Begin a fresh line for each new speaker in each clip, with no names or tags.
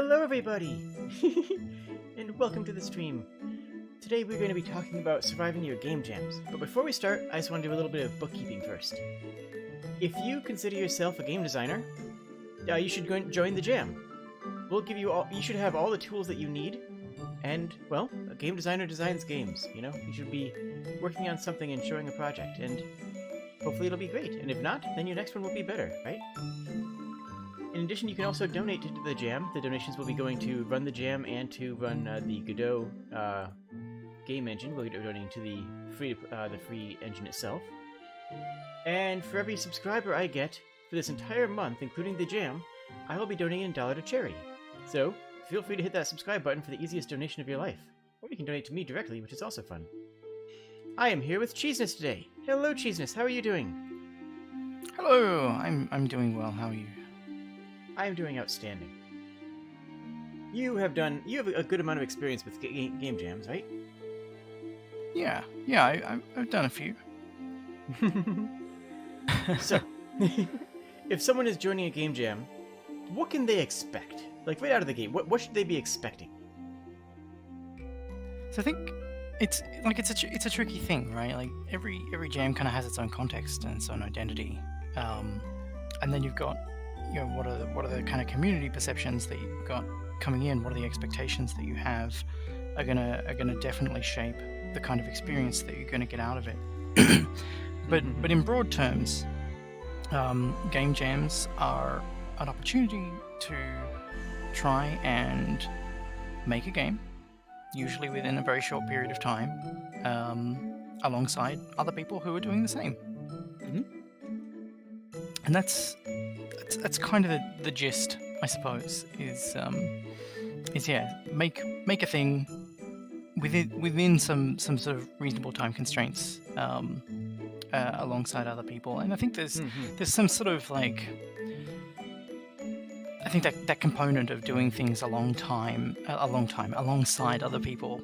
Hello everybody! And welcome to the stream. Today we're going to be talking about surviving your game jams. But before we start, I just want to do a little bit of bookkeeping first. If you consider yourself a game designer, you should join the jam. We'll give you all, you should have all the tools that you need. And, well, a game designer designs games, you know? You should be working on something and showing a project, and hopefully it'll be great. And if not, then your next one will be better, right? In addition, you can also donate to the jam. The donations will be going to run the jam and to run the Godot game engine. We'll be donating to the free engine itself. And for every subscriber I get for this entire month, including the jam, I will be donating $1 to charity. So feel free to hit that subscribe button for the easiest donation of your life. Or you can donate to me directly, which is also fun. I am here with Cheeseness today. Hello, Cheeseness. How are you doing?
Hello. I'm doing well. How are you?
I am doing outstanding. You have a good amount of experience with game jams, right?
Yeah, I've done a few.
So, if someone is joining a game jam, what can they expect? Like right out of the gate, what should they be expecting?
So I think it's a tricky thing, right? Like every jam kind of has its own context and its own identity, and then you've got, you know, what are the kind of community perceptions that you've got coming in? What are the expectations that you have are gonna definitely shape the kind of experience that you're gonna get out of it. But in broad terms, game jams are an opportunity to try and make a game, usually within a very short period of time, alongside other people who are doing the same. And that's kind of the gist, I suppose, is make a thing within some sort of reasonable time constraints, alongside other people. And I think there's some sort of like, I think that component of doing things a long time alongside other people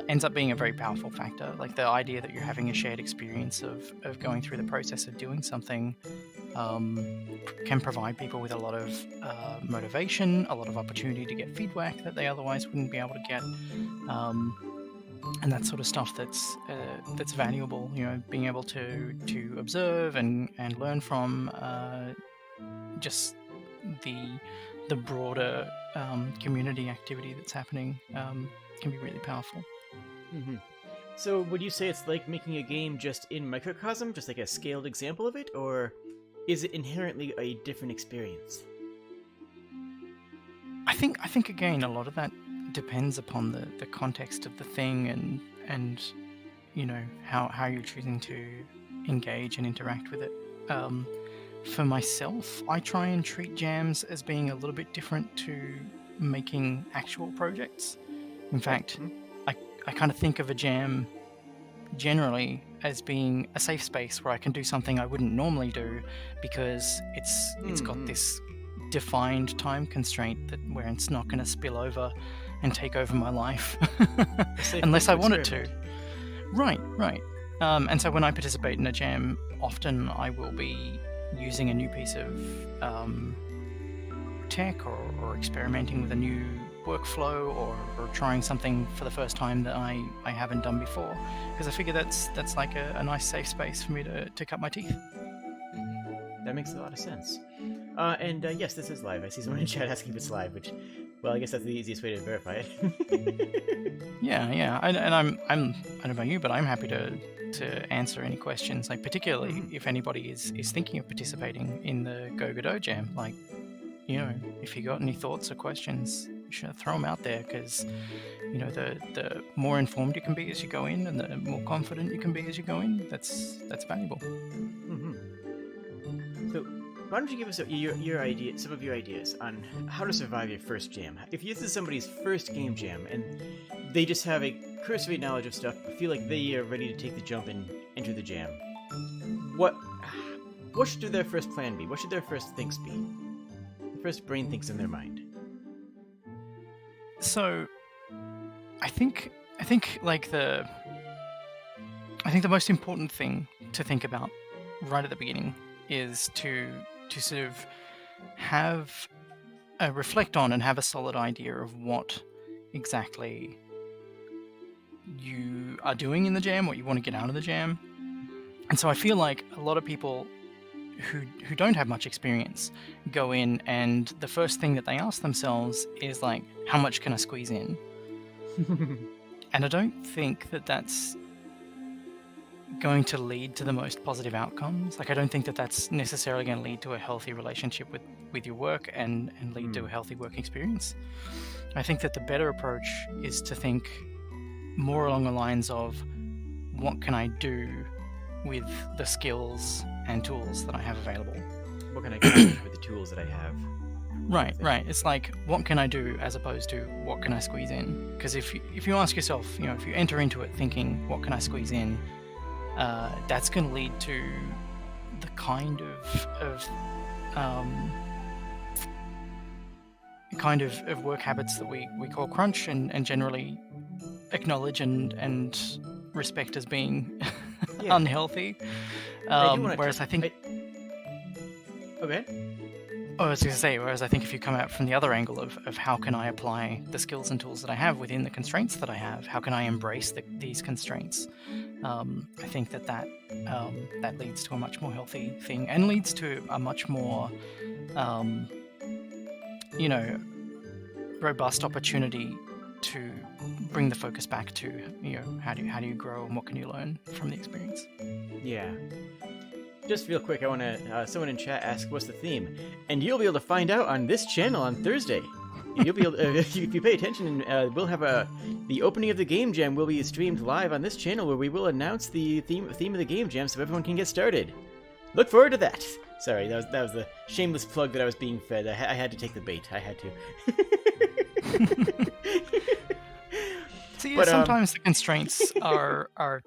ends up being a very powerful factor. Like the idea that you're having a shared experience of going through the process of doing something can provide people with a lot of motivation, a lot of opportunity to get feedback that they otherwise wouldn't be able to get, and that sort of stuff that's valuable. You know, being able to observe and learn from just the broader community activity that's happening can be really powerful.
So would you say it's like making a game just in microcosm, just like a scaled example of it, or is it inherently a different experience?
I think again, a lot of that depends upon the context of the thing and you know how you're choosing to engage and interact with it. For myself, I try and treat jams as being a little bit different to making actual projects. In fact, I kind of think of a jam generally as being a safe space where I can do something I wouldn't normally do because it's got this defined time constraint where it's not going to spill over and take over my life unless I want it to. Right. And so when I participate in a jam, often I will be using a new piece of tech or experimenting with a new workflow or trying something for the first time that I haven't done before, because I figure that's like a nice safe space for me to cut my teeth.
That makes a lot of sense. And yes, this is live. I see someone in chat asking if it's live, which, well, I guess that's the easiest way to verify it.
Yeah. And I don't know about you, but I'm happy to answer any questions, like particularly if anybody is thinking of participating in the Godot jam. Like, you know, if you got any thoughts or questions, you should throw them out there, because you know the more informed you can be as you go in, and the more confident you can be as you go in, that's valuable.
So why don't you give us your idea, some of your ideas on how to survive your first jam? If this is somebody's first game jam and they just have a cursory knowledge of stuff, but feel like they are ready to take the jump and enter the jam, what should their first plan be? What should their first thinks be? The first brain thinks in their mind.
So, I think the most important thing to think about right at the beginning is to sort of have reflect on and have a solid idea of what exactly you are doing in the jam, what you want to get out of the jam. And so I feel like a lot of people who don't have much experience go in, and the first thing that they ask themselves is like, how much can I squeeze in? And I don't think that that's going to lead to the most positive outcomes. Like, I don't think that that's necessarily going to lead to a healthy relationship with your work and lead to a healthy work experience. I think that the better approach is to think more along the lines of, what can I do with the skills and tools that I have available?
What can I do with the tools that I have?
Right. It's like, what can I do as opposed to what can I squeeze in? Because if you ask yourself, if you enter into it thinking, what can I squeeze in? That's going to lead to the kind of work habits that we call crunch and generally acknowledge and respect as being unhealthy. Whereas I think...
Okay.
I was going to say, whereas I think if you come out from the other angle of how can I apply the skills and tools that I have within the constraints that I have, how can I embrace these constraints, I think that leads to a much more healthy thing and leads to a much more, robust opportunity to bring the focus back to, how do you grow and what can you learn from the experience.
Yeah. Just real quick, I want to, someone in chat asked, what's the theme? And you'll be able to find out on this channel on Thursday. You'll be able to, if you pay attention, we'll have the opening of the Game Jam will be streamed live on this channel, where we will announce the theme of the Game Jam so everyone can get started. Look forward to that. Sorry, that was the shameless plug that I was being fed. I had to take the bait. I had to.
So yeah, sometimes the constraints are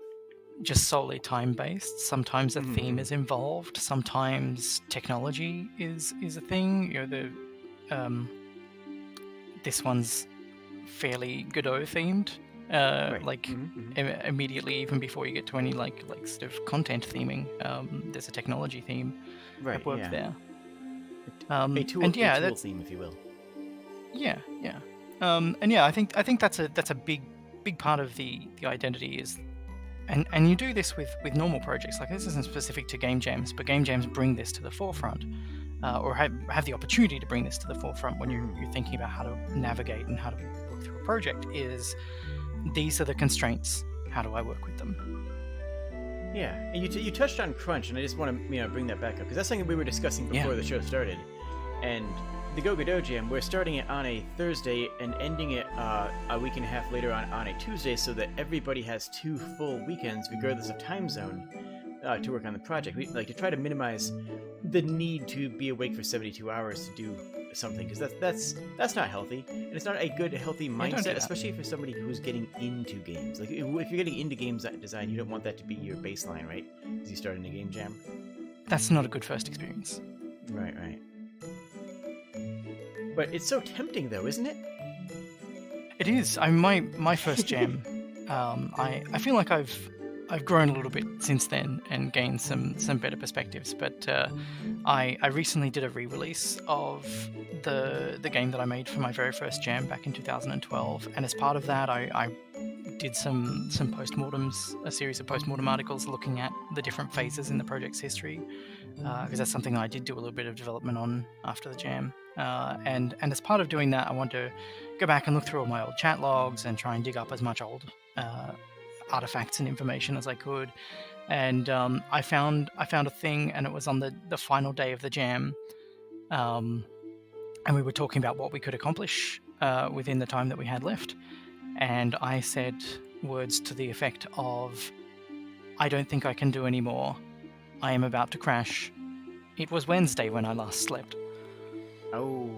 just solely time-based. Sometimes a theme is involved. Sometimes technology is a thing. This one's fairly Godot themed. Immediately, even before you get to any like sort of content theming, there's a technology theme at work there.
A tool theme, if you will.
Yeah. I think that's a big part of the identity is. And you do this with normal projects. Like, this isn't specific to game jams, but game jams bring this to the forefront, or have the opportunity to bring this to the forefront when you're thinking about how to navigate and how to work through a project. Is these are the constraints. How do I work with them?
Yeah, and you touched on crunch, and I just want to bring that back up because that's something we were discussing before the show started. And the Go Godot Jam, we're starting it on a Thursday and ending it a week and a half later on a Tuesday, so that everybody has 2 full weekends, regardless of time zone, to work on the project. We like to try to minimize the need to be awake for 72 hours to do something, because that's not healthy, and it's not a good, healthy mindset, especially for somebody who's getting into games. Like, if you're getting into games design, you don't want that to be your baseline, right? As you start in a game jam.
That's not a good first experience.
Right. But it's so tempting, though, isn't it?
It is. My first jam. I feel like I've grown a little bit since then and gained some better perspectives. But I recently did a re-release of the game that I made for my very first jam back in 2012, and as part of that, I did some postmortems, a series of postmortem articles looking at the different phases in the project's history, because that's something I did do a little bit of development on after the jam. And as part of doing that, I want to go back and look through all my old chat logs and try and dig up as much old artifacts and information as I could. And I found a thing, and it was on the final day of the jam, and we were talking about what we could accomplish within the time that we had left. And I said words to the effect of, "I don't think I can do any more. I am about to crash. It was Wednesday when I last slept."
Oh.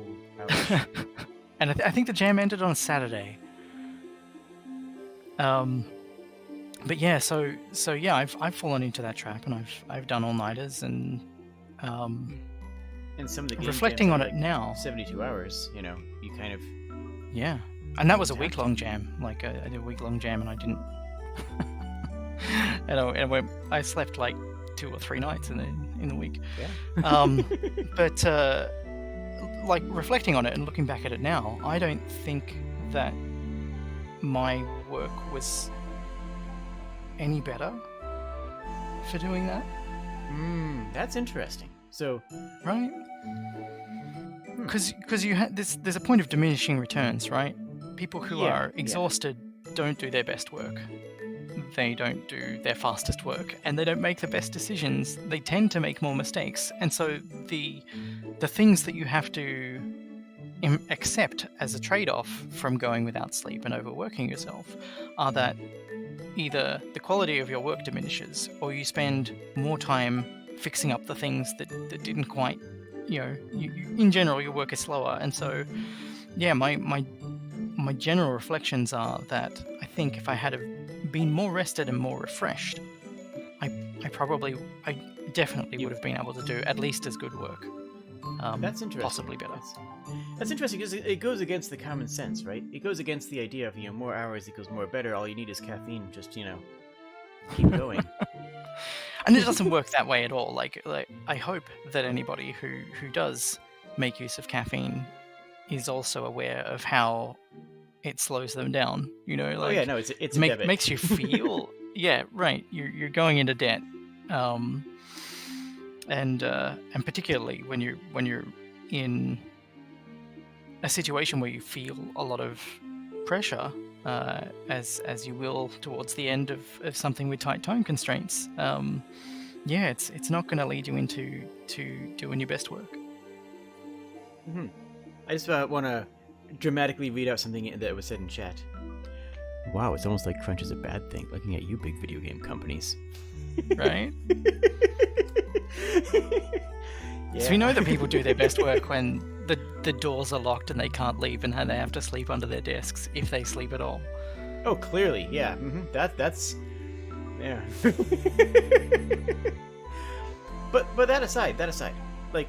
And I think the jam ended on a Saturday. But yeah, so yeah, I've fallen into that trap, and I've done all-nighters, and
some of the game
reflecting
jams
on
are
it now,
72 hours. You kind of
and that was a week-long jam. Like, I did a week-long jam, and I didn't. and I slept like 2 or 3 nights in the week.
Yeah.
But like reflecting on it and looking back at it now, I don't think that my work was any better for doing that.
That's interesting. So,
right? Because you there's a point of diminishing returns, right? People who are exhausted don't do their best work. They don't do their fastest work, and they don't make the best decisions. They tend to make more mistakes, and so the things that you have to accept as a trade-off from going without sleep and overworking yourself are that either the quality of your work diminishes, or you spend more time fixing up the things that didn't quite, in general, your work is slower. And so, my general reflections are that I think if I had been more rested and more refreshed, I definitely would have been able to do at least as good work.
That's interesting.
Possibly better.
That's interesting because it goes against the common sense, right? It goes against the idea of more hours equals more better. All you need is caffeine. Just keep going.
And it doesn't work that way at all. Like I hope that anybody who does make use of caffeine is also aware of how it slows them down. It's a debit. Makes you feel right. You're going into debt. And particularly when you're in a situation where you feel a lot of pressure, as you will towards the end of something with tight time constraints, it's not going to lead you into doing your best work.
Mm-hmm. I just want to dramatically read out something that was said in chat. Wow, it's almost like crunch is a bad thing, looking at you big video game companies.
Right? So we know that people do their best work when the doors are locked and they can't leave, and they have to sleep under their desks if they sleep at all.
Oh, clearly, yeah. Mm-hmm. That's yeah. But that aside, like,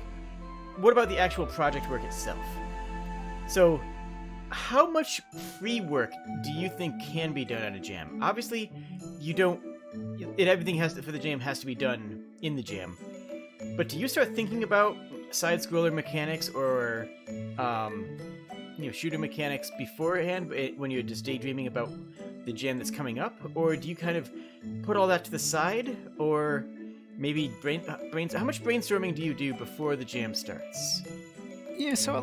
what about the actual project work itself? So, how much free work do you think can be done on a jam? Obviously, everything for the jam has to be done in the jam. But do you start thinking about side-scroller mechanics or, shooter mechanics beforehand when you're just daydreaming about the jam that's coming up? Or do you kind of put all that to the side? Or maybe how much brainstorming do you do before the jam starts?
Yeah, so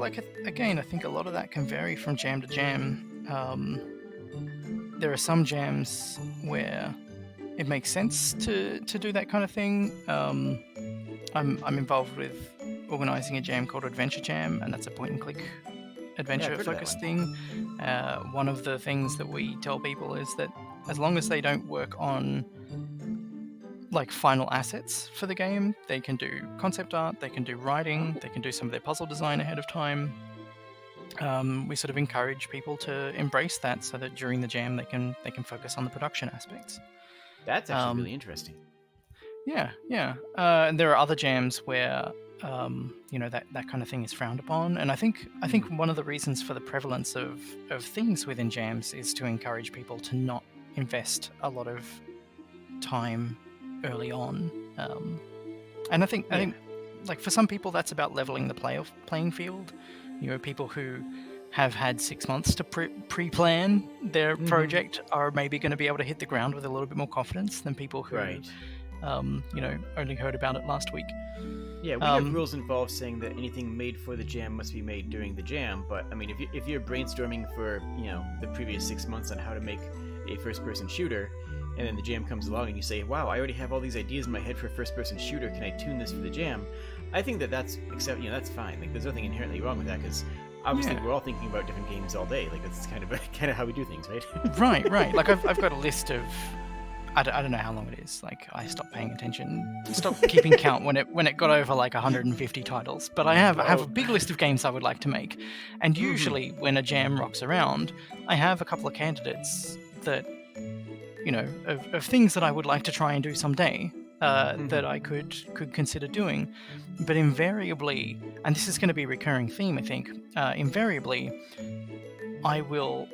again, I think a lot of that can vary from jam to jam. There are some jams where it makes sense to do that kind of thing. I'm involved with organising a jam called Adventure Jam, and that's a point-and-click adventure-focused thing. One of the things that we tell people is that as long as they don't work on final assets for the game, they can do concept art, they can do writing, they can do some of their puzzle design ahead of time. We sort of encourage people to embrace that so that during the jam they can focus on the production aspects. That's
actually really interesting.
Yeah. And there are other jams where that kind of thing is frowned upon, and I think one of the reasons for the prevalence of things within jams is to encourage people to not invest a lot of time early on. And I think for some people that's about leveling the playing field. People who have had 6 months to pre-plan their project are maybe going to be able to hit the ground with a little bit more confidence than people who only heard about it last week.
Yeah, we have rules involved saying that anything made for the jam must be made during the jam, but I mean, if you're brainstorming for the previous 6 months on how to make a first-person shooter, and then the jam comes along and you say, wow, I already have all these ideas in my head for a first-person shooter, can I tune this for the jam? I think that's fine. Like, there's nothing inherently wrong with that, because obviously we're all thinking about different games all day. Like, that's kind of how we do things, right?
Right. Like, I've got a list of, I don't know how long it is. Like, I stopped paying attention, stopped keeping count when it got over 150 titles. But I have a big list of games I would like to make, and usually when a jam rocks around, I have a couple of candidates that, of things that I would like to try and do someday. That I could consider doing, but invariably, and this is going to be a recurring theme, I think, invariably, I will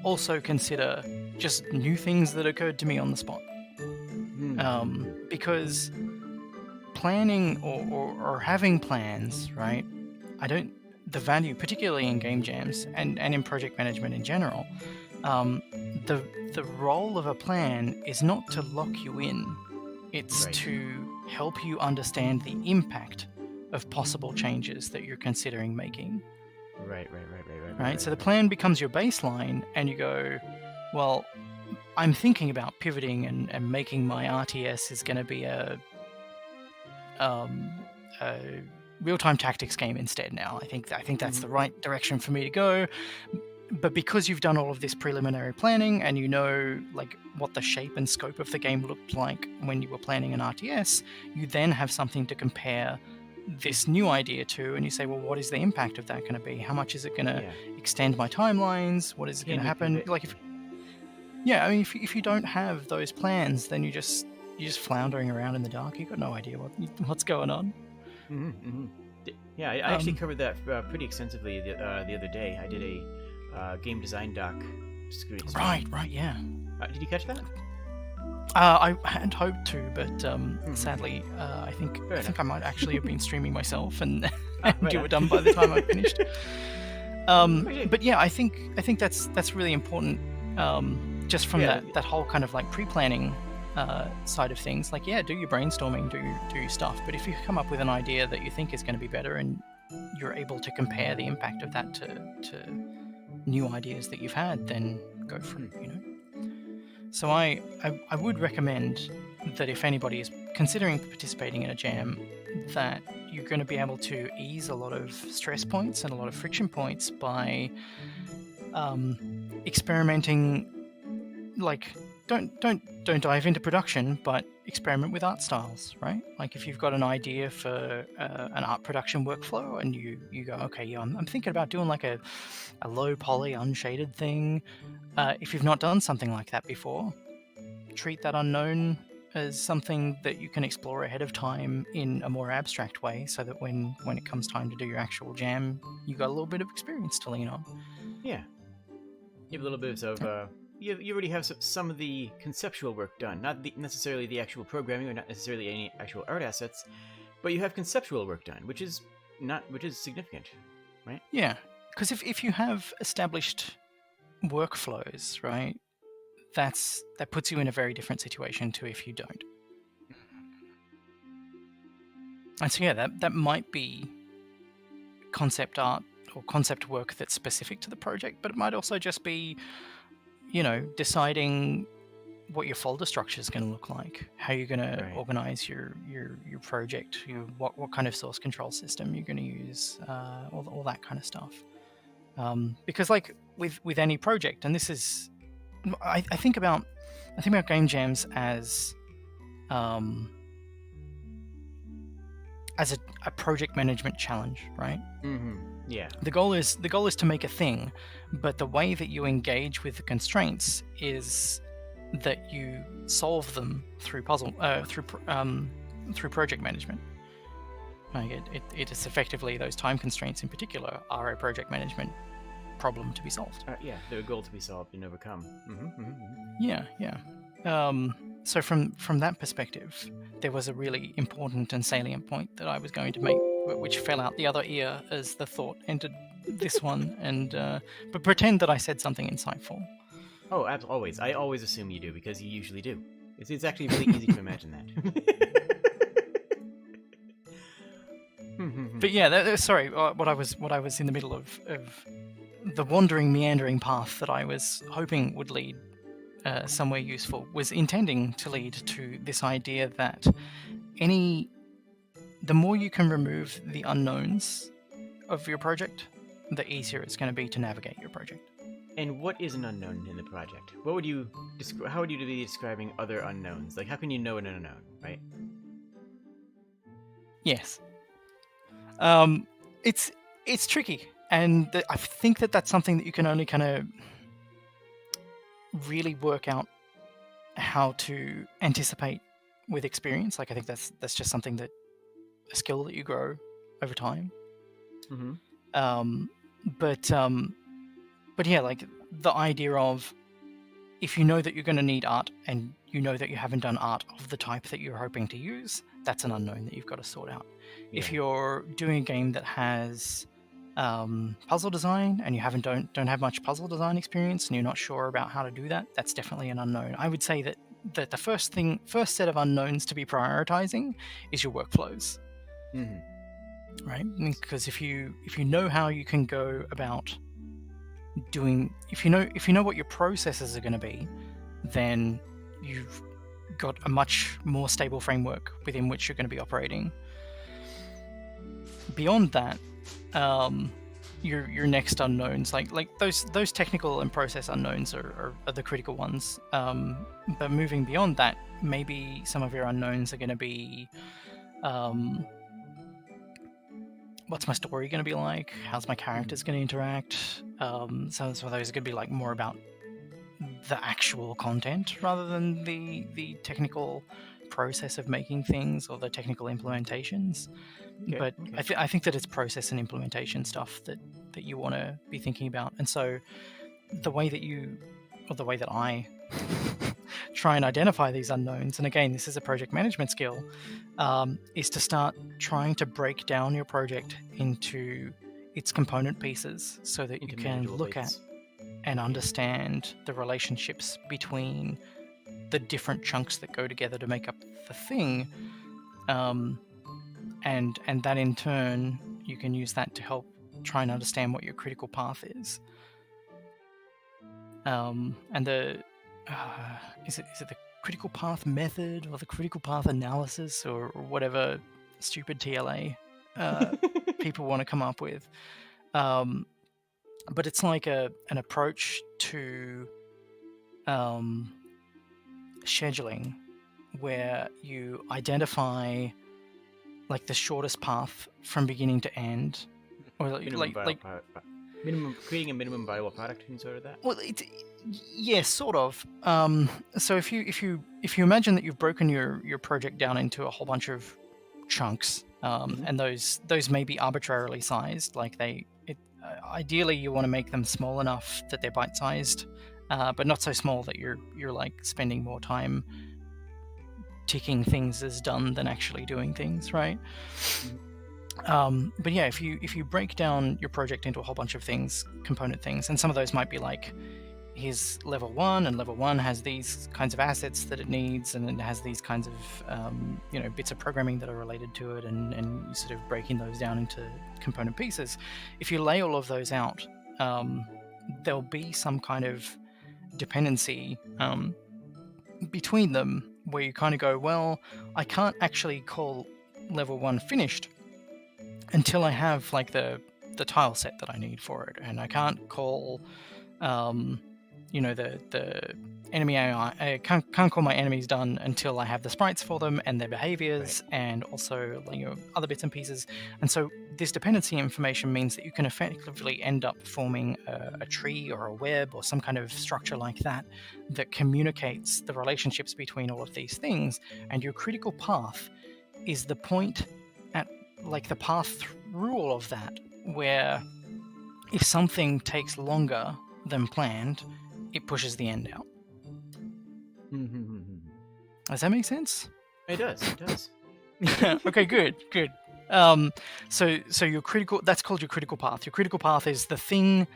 also consider just new things that occurred to me on the spot. Because planning or having plans, right, the value, particularly in game jams and in project management in general, the role of a plan is not to lock you in. It's
Right.
to help you understand the impact of possible changes that you're considering making. Right? So the plan becomes your baseline, and you go, well, I'm thinking about pivoting and making my RTS is going to be a real-time tactics game instead now. I think that's the right direction for me to go. But because you've done all of this preliminary planning and you know like what the shape and scope of the game looked like when you were planning an RTS, you then have something to compare this new idea to, and you say, well, what is the impact of that going to be? How much is it going to extend my timelines? What is going to happen? Like, if you don't have those plans, then you're just floundering around in the dark. You've got no idea what's going on.
Yeah, I actually covered that pretty extensively the other day. I did a game design doc.
Right, yeah.
Did you catch that?
I had hoped to, but sadly, I think I might actually have been streaming myself, and you were done by the time I finished. But yeah, I think that's really important. Just from that whole kind of like pre-planning side of things, like do your brainstorming, do your stuff. But if you come up with an idea that you think is going to be better, and you're able to compare the impact of that to new ideas that you've had, then go for it. So I would recommend that if anybody is considering participating in a jam, that you're going to be able to ease a lot of stress points and a lot of friction points by experimenting. Like, don't dive into production, but experiment with art styles, right? Like if you've got an idea for an art production workflow, and you go, okay, I'm thinking about doing like a low poly unshaded thing. If you've not done something like that before, treat that unknown as something that you can explore ahead of time in a more abstract way, so that when it comes time to do your actual jam, you got a little bit of experience to lean on.
Yeah, you have a little bit of you already have some of the conceptual work done, not necessarily the actual programming, or not necessarily any actual art assets, but you have conceptual work done, which is significant, right?
Yeah, because if you have established workflows, right, that puts you in a very different situation to if you don't. And so that might be concept art or concept work that's specific to the project, but it might also just be deciding what your folder structure is going to look like, how you're going to organize your project, what kind of source control system you're going to use, all that kind of stuff. Because like with any project, and this is, I think about game jams as a project management challenge, right?
Yeah.
The goal is to make a thing, but the way that you engage with the constraints is that you solve them through through project management. Like it is effectively, those time constraints in particular are a project management problem to be solved.
They're a goal to be solved and overcome.
Yeah. So from that perspective, there was a really important and salient point that I was going to make, which fell out the other ear as the thought entered this one, and but pretend that I said something insightful.
Oh, always. I always assume you do, because you usually do. It's actually really easy to imagine that.
But yeah, sorry. What I was in the middle of the wandering, meandering path that I was hoping would lead somewhere useful was intending to lead to this idea that the more you can remove the unknowns of your project, the easier it's going to be to navigate your project.
And what is an unknown in the project? What would you how would you be describing other unknowns? Like, how can you know an unknown, right?
Yes. It's tricky, and I think that's something that you can only kind of really work out how to anticipate with experience. Like, I think that's just something a skill that you grow over time. But yeah, like the idea of, if you know that you're going to need art, and you know that you haven't done art of the type that you're hoping to use, that's an unknown that you've got to sort out. Yeah. If you're doing a game that has puzzle design and you don't have much puzzle design experience and you're not sure about how to do that, that's definitely an unknown. I would say that the first set of unknowns to be prioritizing is your workflows. Right? Because if you know how you can go about doing, if you know what your processes are going to be, then you've got a much more stable framework within which you're going to be operating. Beyond that, your next unknowns, like those technical and process unknowns are the critical ones. But moving beyond that, maybe some of your unknowns are going to be, what's my story going to be like? How's my characters going to interact? Some of those are going to be like more about the actual content rather than the technical process of making things or the technical implementations. But I think that it's process and implementation stuff that you want to be thinking about. And so the way that I try and identify these unknowns, and again, this is a project management skill, is to start trying to break down your project into its component pieces so that you can look at and understand the relationships between the different chunks that go together to make up the thing. And that in turn, you can use that to help try and understand what your critical path is. And is it the critical path method or the critical path analysis or whatever stupid TLA people want to come up with? But it's like an approach to scheduling where you identify like the shortest path from beginning to end, or
creating a minimum viable product and sort of that.
Well, yes, sort of. So if you imagine that you've broken your project down into a whole bunch of chunks, and those may be arbitrarily sized, like ideally you want to make them small enough that they're bite-sized, but not so small that you're like spending more time ticking things as done than actually doing things, right? But yeah, if you break down your project into a whole bunch of things, component things, and some of those might be like, here's level 1, and level 1 has these kinds of assets that it needs, and it has these kinds of bits of programming that are related to it, and you sort of breaking those down into component pieces. If you lay all of those out, there'll be some kind of dependency between them where you kind of go, well, I can't actually call level 1 finished until I have like the tile set that I need for it, and I can't call the enemy AI. I can't call my enemies done until I have the sprites for them and their behaviors, and also other bits and pieces. And so this dependency information means that you can effectively end up forming a tree or a web or some kind of structure like that communicates the relationships between all of these things. And your critical path is the point at like the path through all of that, where if something takes longer than planned, it pushes the end out. Does that make sense?
It does.
Okay, good. So your critical, that's called your critical path. Your critical path is the thing,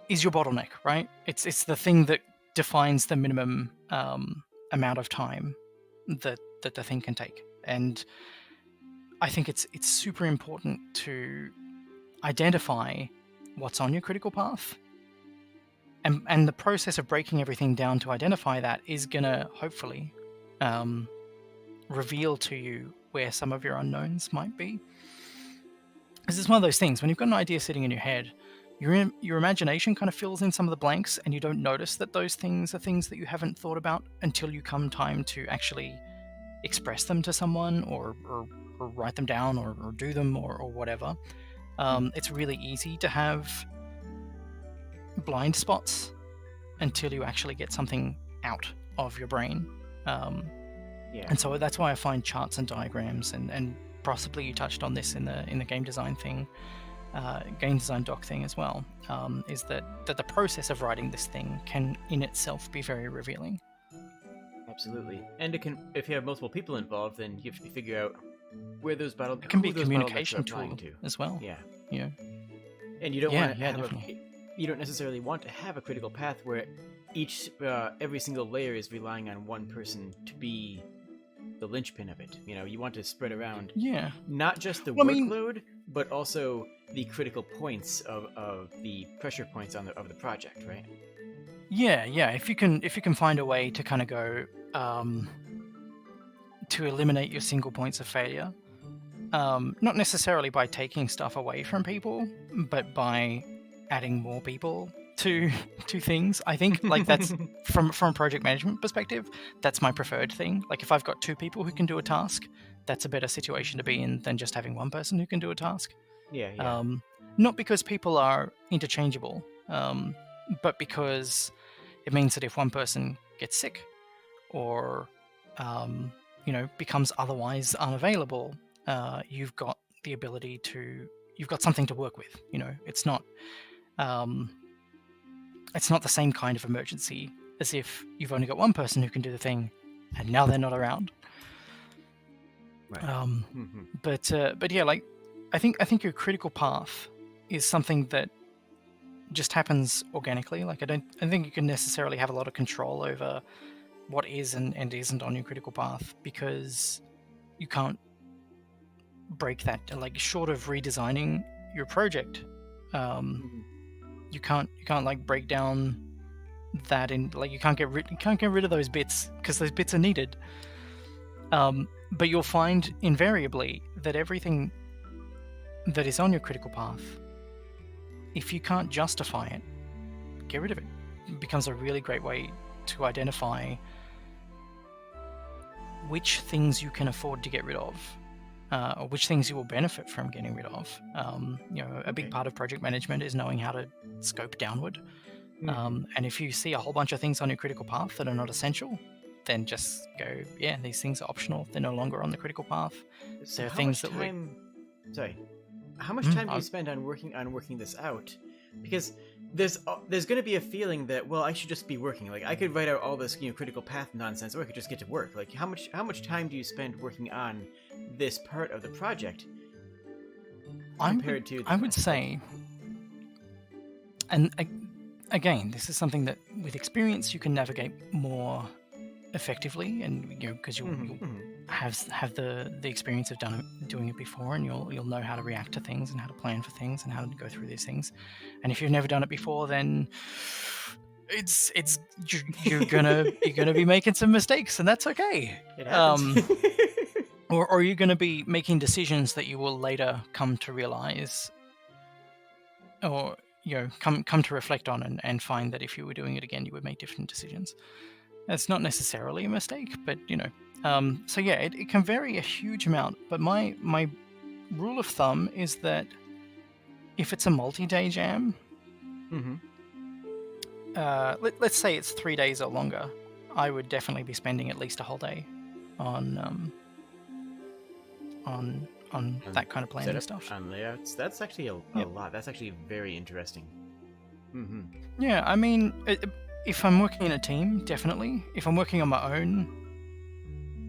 is your bottleneck, right? It's the thing that defines the minimum amount of time that the thing can take. And I think it's super important to identify what's on your critical path. And the process of breaking everything down to identify that is going to hopefully reveal to you where some of your unknowns might be. Because it's one of those things, when you've got an idea sitting in your head, your imagination kind of fills in some of the blanks, and you don't notice that those things are things that you haven't thought about until you come time to actually express them to someone or write them down or do them or whatever. It's really easy to have blind spots until you actually get something out of your brain. And so that's why I find charts and diagrams, and possibly you touched on this in the game design thing, game design doc thing as well, is that the process of writing this thing can in itself be very revealing.
Absolutely. And it can, if you have multiple people involved, then you have to figure out where those
it can be a communication tool as well.
Yeah. And you don't
Yeah,
want to
yeah,
have
definitely.
you don't necessarily want to have a critical path where every single layer is relying on one person to be the linchpin of it. You want to spread around
Yeah.
not just the
Well, I mean,
workload, but also the critical points of the pressure points of the project, right?
yeah, yeah. If you can find a way to kind of go to eliminate your single points of failure, not necessarily by taking stuff away from people, but by adding more people to things. I think like that's from a project management perspective, that's my preferred thing. Like if I've got two people who can do a task, that's a better situation to be in than just having one person who can do a task.
Yeah.
Not because people are interchangeable, but because it means that if one person gets sick or becomes otherwise unavailable, you've got the ability you've got something to work with. It's not the same kind of emergency as if you've only got one person who can do the thing and now they're not around.
Right.
But yeah, like I think your critical path is something that just happens organically. Like I don't think you can necessarily have a lot of control over what is and isn't on your critical path, because you can't break that. Like short of redesigning your project, you can't like break down that in, like you can't get rid of those bits because those bits are needed. But you'll find invariably that everything that is on your critical path, if you can't justify it, get rid of it. It becomes a really great way to identify which things you can afford to get rid of, or which things you will benefit from getting rid of. A big part of project management is knowing how to scope downward. And if you see a whole bunch of things on your critical path that are not essential, then just go, yeah, these things are optional. They're no longer on the critical path.
So
There are things that
how much time do you spend on working this out? Because there's going to be a feeling that, well, I should just be working. Like I could write out all this critical path nonsense, or I could just get to work. Like how much time do you spend working on this part of the project compared to?
I would say, and again, this is something that with experience you can navigate more effectively, and because you'll have the experience of doing it before, and you'll know how to react to things and how to plan for things and how to go through these things. And if you've never done it before, then you're gonna be making some mistakes, and that's okay.
It happens.
Or you're going to be making decisions that you will later come to realize, or come to reflect on and find that if you were doing it again, you would make different decisions. That's not necessarily a mistake, but so yeah, it can vary a huge amount. But my rule of thumb is that if it's a multi-day jam, let's say it's 3 days or longer, I would definitely be spending at least a whole day on that kind of planning stuff.
On layouts, that's actually a lot. That's actually very interesting.
Yeah, I mean, if I'm working in a team, definitely. If I'm working on my own,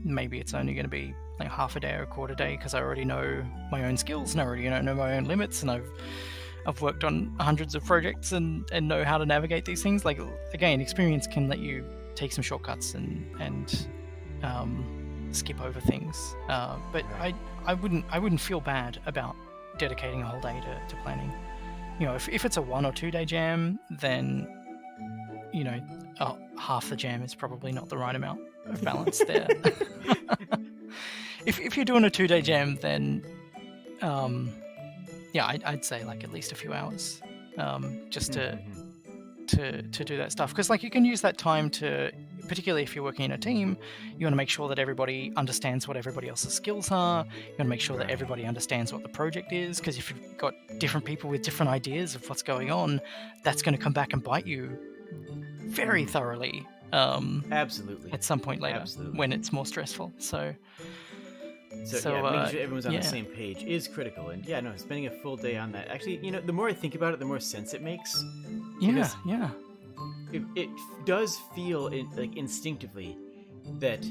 maybe it's only going to be like half a day or a quarter day, because I already know my own skills and I already know my own limits, and I've worked on hundreds of projects and know how to navigate these things. Like again, experience can let you take some shortcuts and skip over things. But right. I wouldn't feel bad about dedicating a whole day to planning. If it's a 1 or 2 day jam, then half the jam is probably not the right amount of balance there. If you're doing a 2 day jam, then I'd say like at least a few hours, just to do that stuff, because like you can use that time to, particularly if you're working in a team, you want to make sure that everybody understands what everybody else's skills are. You want to make sure that everybody understands what the project is, because if you've got different people with different ideas of what's going on, that's going to come back and bite you very thoroughly.
Absolutely.
At some point later, when it's more stressful. So
making sure everyone's on the same page is critical. And spending a full day on that. Actually, the more I think about it, the more sense it makes.
Yeah.
It does feel instinctively that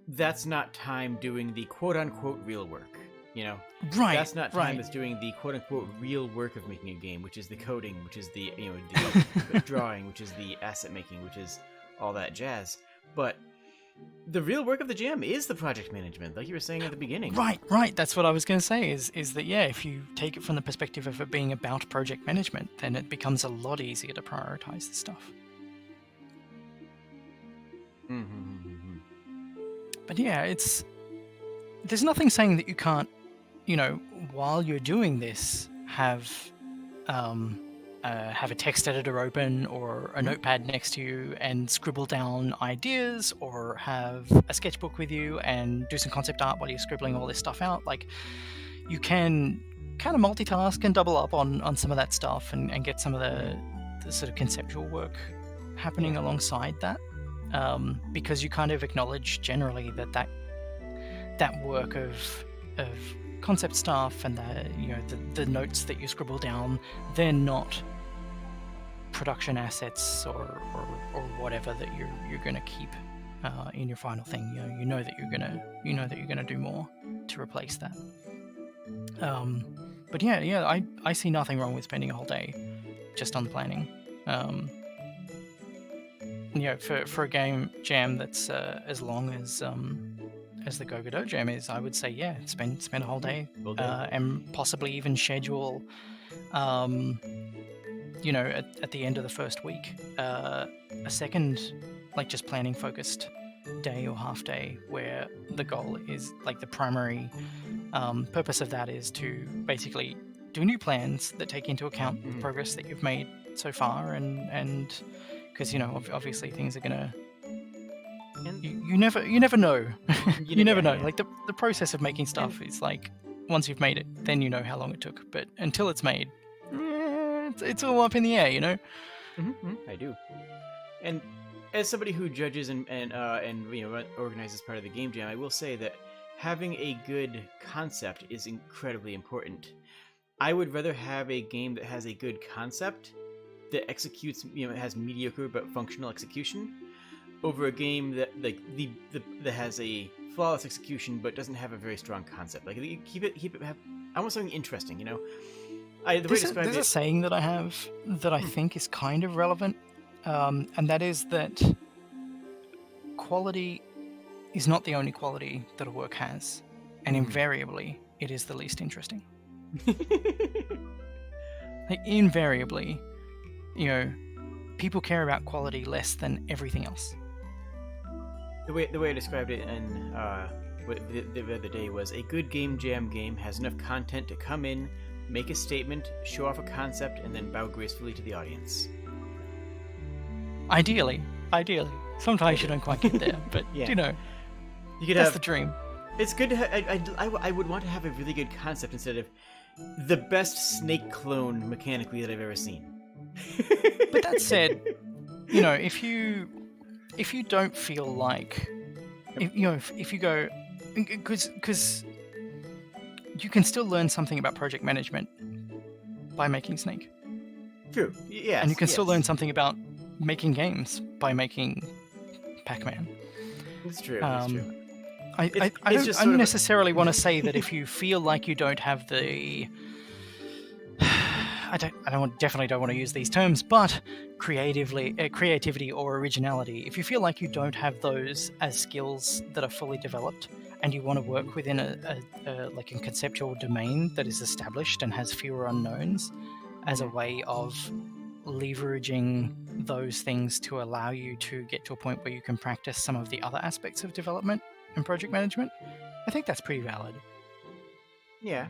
that's not time doing the quote-unquote real work. You know,
Right.
that's not time
right.
that's doing the quote unquote real work of making a game, which is the coding, which is the the drawing, which is the asset making, which is all that jazz. But the real work of the jam is the project management, like you were saying at the beginning.
Right. That's what I was going to say. Is that if you take it from the perspective of it being about project management, then it becomes a lot easier to prioritize the stuff.
Mm-hmm.
But yeah, there's nothing saying that you can't, while you're doing this, have a text editor open or a notepad next to you and scribble down ideas, or have a sketchbook with you and do some concept art while you're scribbling all this stuff out. Like, you can kind of multitask and double up on some of that stuff and get some of the sort of conceptual work happening alongside that, because you kind of acknowledge generally that work of concept stuff and the notes that you scribble down, they're not production assets or whatever that you're going to keep in your final thing. You know that you're gonna do more to replace that. But I see nothing wrong with spending a whole day just on planning. For a game jam that's as long as the Go Godot jam is, I would say spend a whole day, and possibly even schedule at the end of the first week a second, like, just planning focused day or half day, where the goal is, like, the primary purpose of that is to basically do new plans that take into account the progress that you've made so far, and because obviously things are gonna, you never know. You never know. Like, the process of making stuff is like, once you've made it, then you know how long it took. But until it's made, it's all up in the air,
I do. And as somebody who judges and organizes part of the game jam, I will say that having a good concept is incredibly important. I would rather have a game that has a good concept that executes, it has mediocre but functional execution, over a game that that has a flawless execution but doesn't have a very strong concept. Like, I want something interesting,
There's a saying that I have that I think is kind of relevant, and that is that quality is not the only quality that a work has, and invariably it is the least interesting. Like, invariably, people care about quality less than everything else.
The way I described it in the other day was, a good game jam game has enough content to come in, make a statement, show off a concept, and then bow gracefully to the audience. Ideally.
Sometimes you don't quite get there, but
you could
that's the dream.
It's good to I would want to have a really good concept instead of the best Snake clone mechanically that I've ever seen.
But that said, if you don't feel like, if you go, because you can still learn something about project management by making Snake.
True. Yes.
And you can still learn something about making games by making Pac-Man.
It's true.
I don't necessarily want to say that if you feel like you don't have the, definitely don't want to use these terms, but creativity or originality, if you feel like you don't have those as skills that are fully developed, and you want to work within a conceptual domain that is established and has fewer unknowns, as a way of leveraging those things to allow you to get to a point where you can practice some of the other aspects of development and project management, I think that's pretty valid.
Yeah.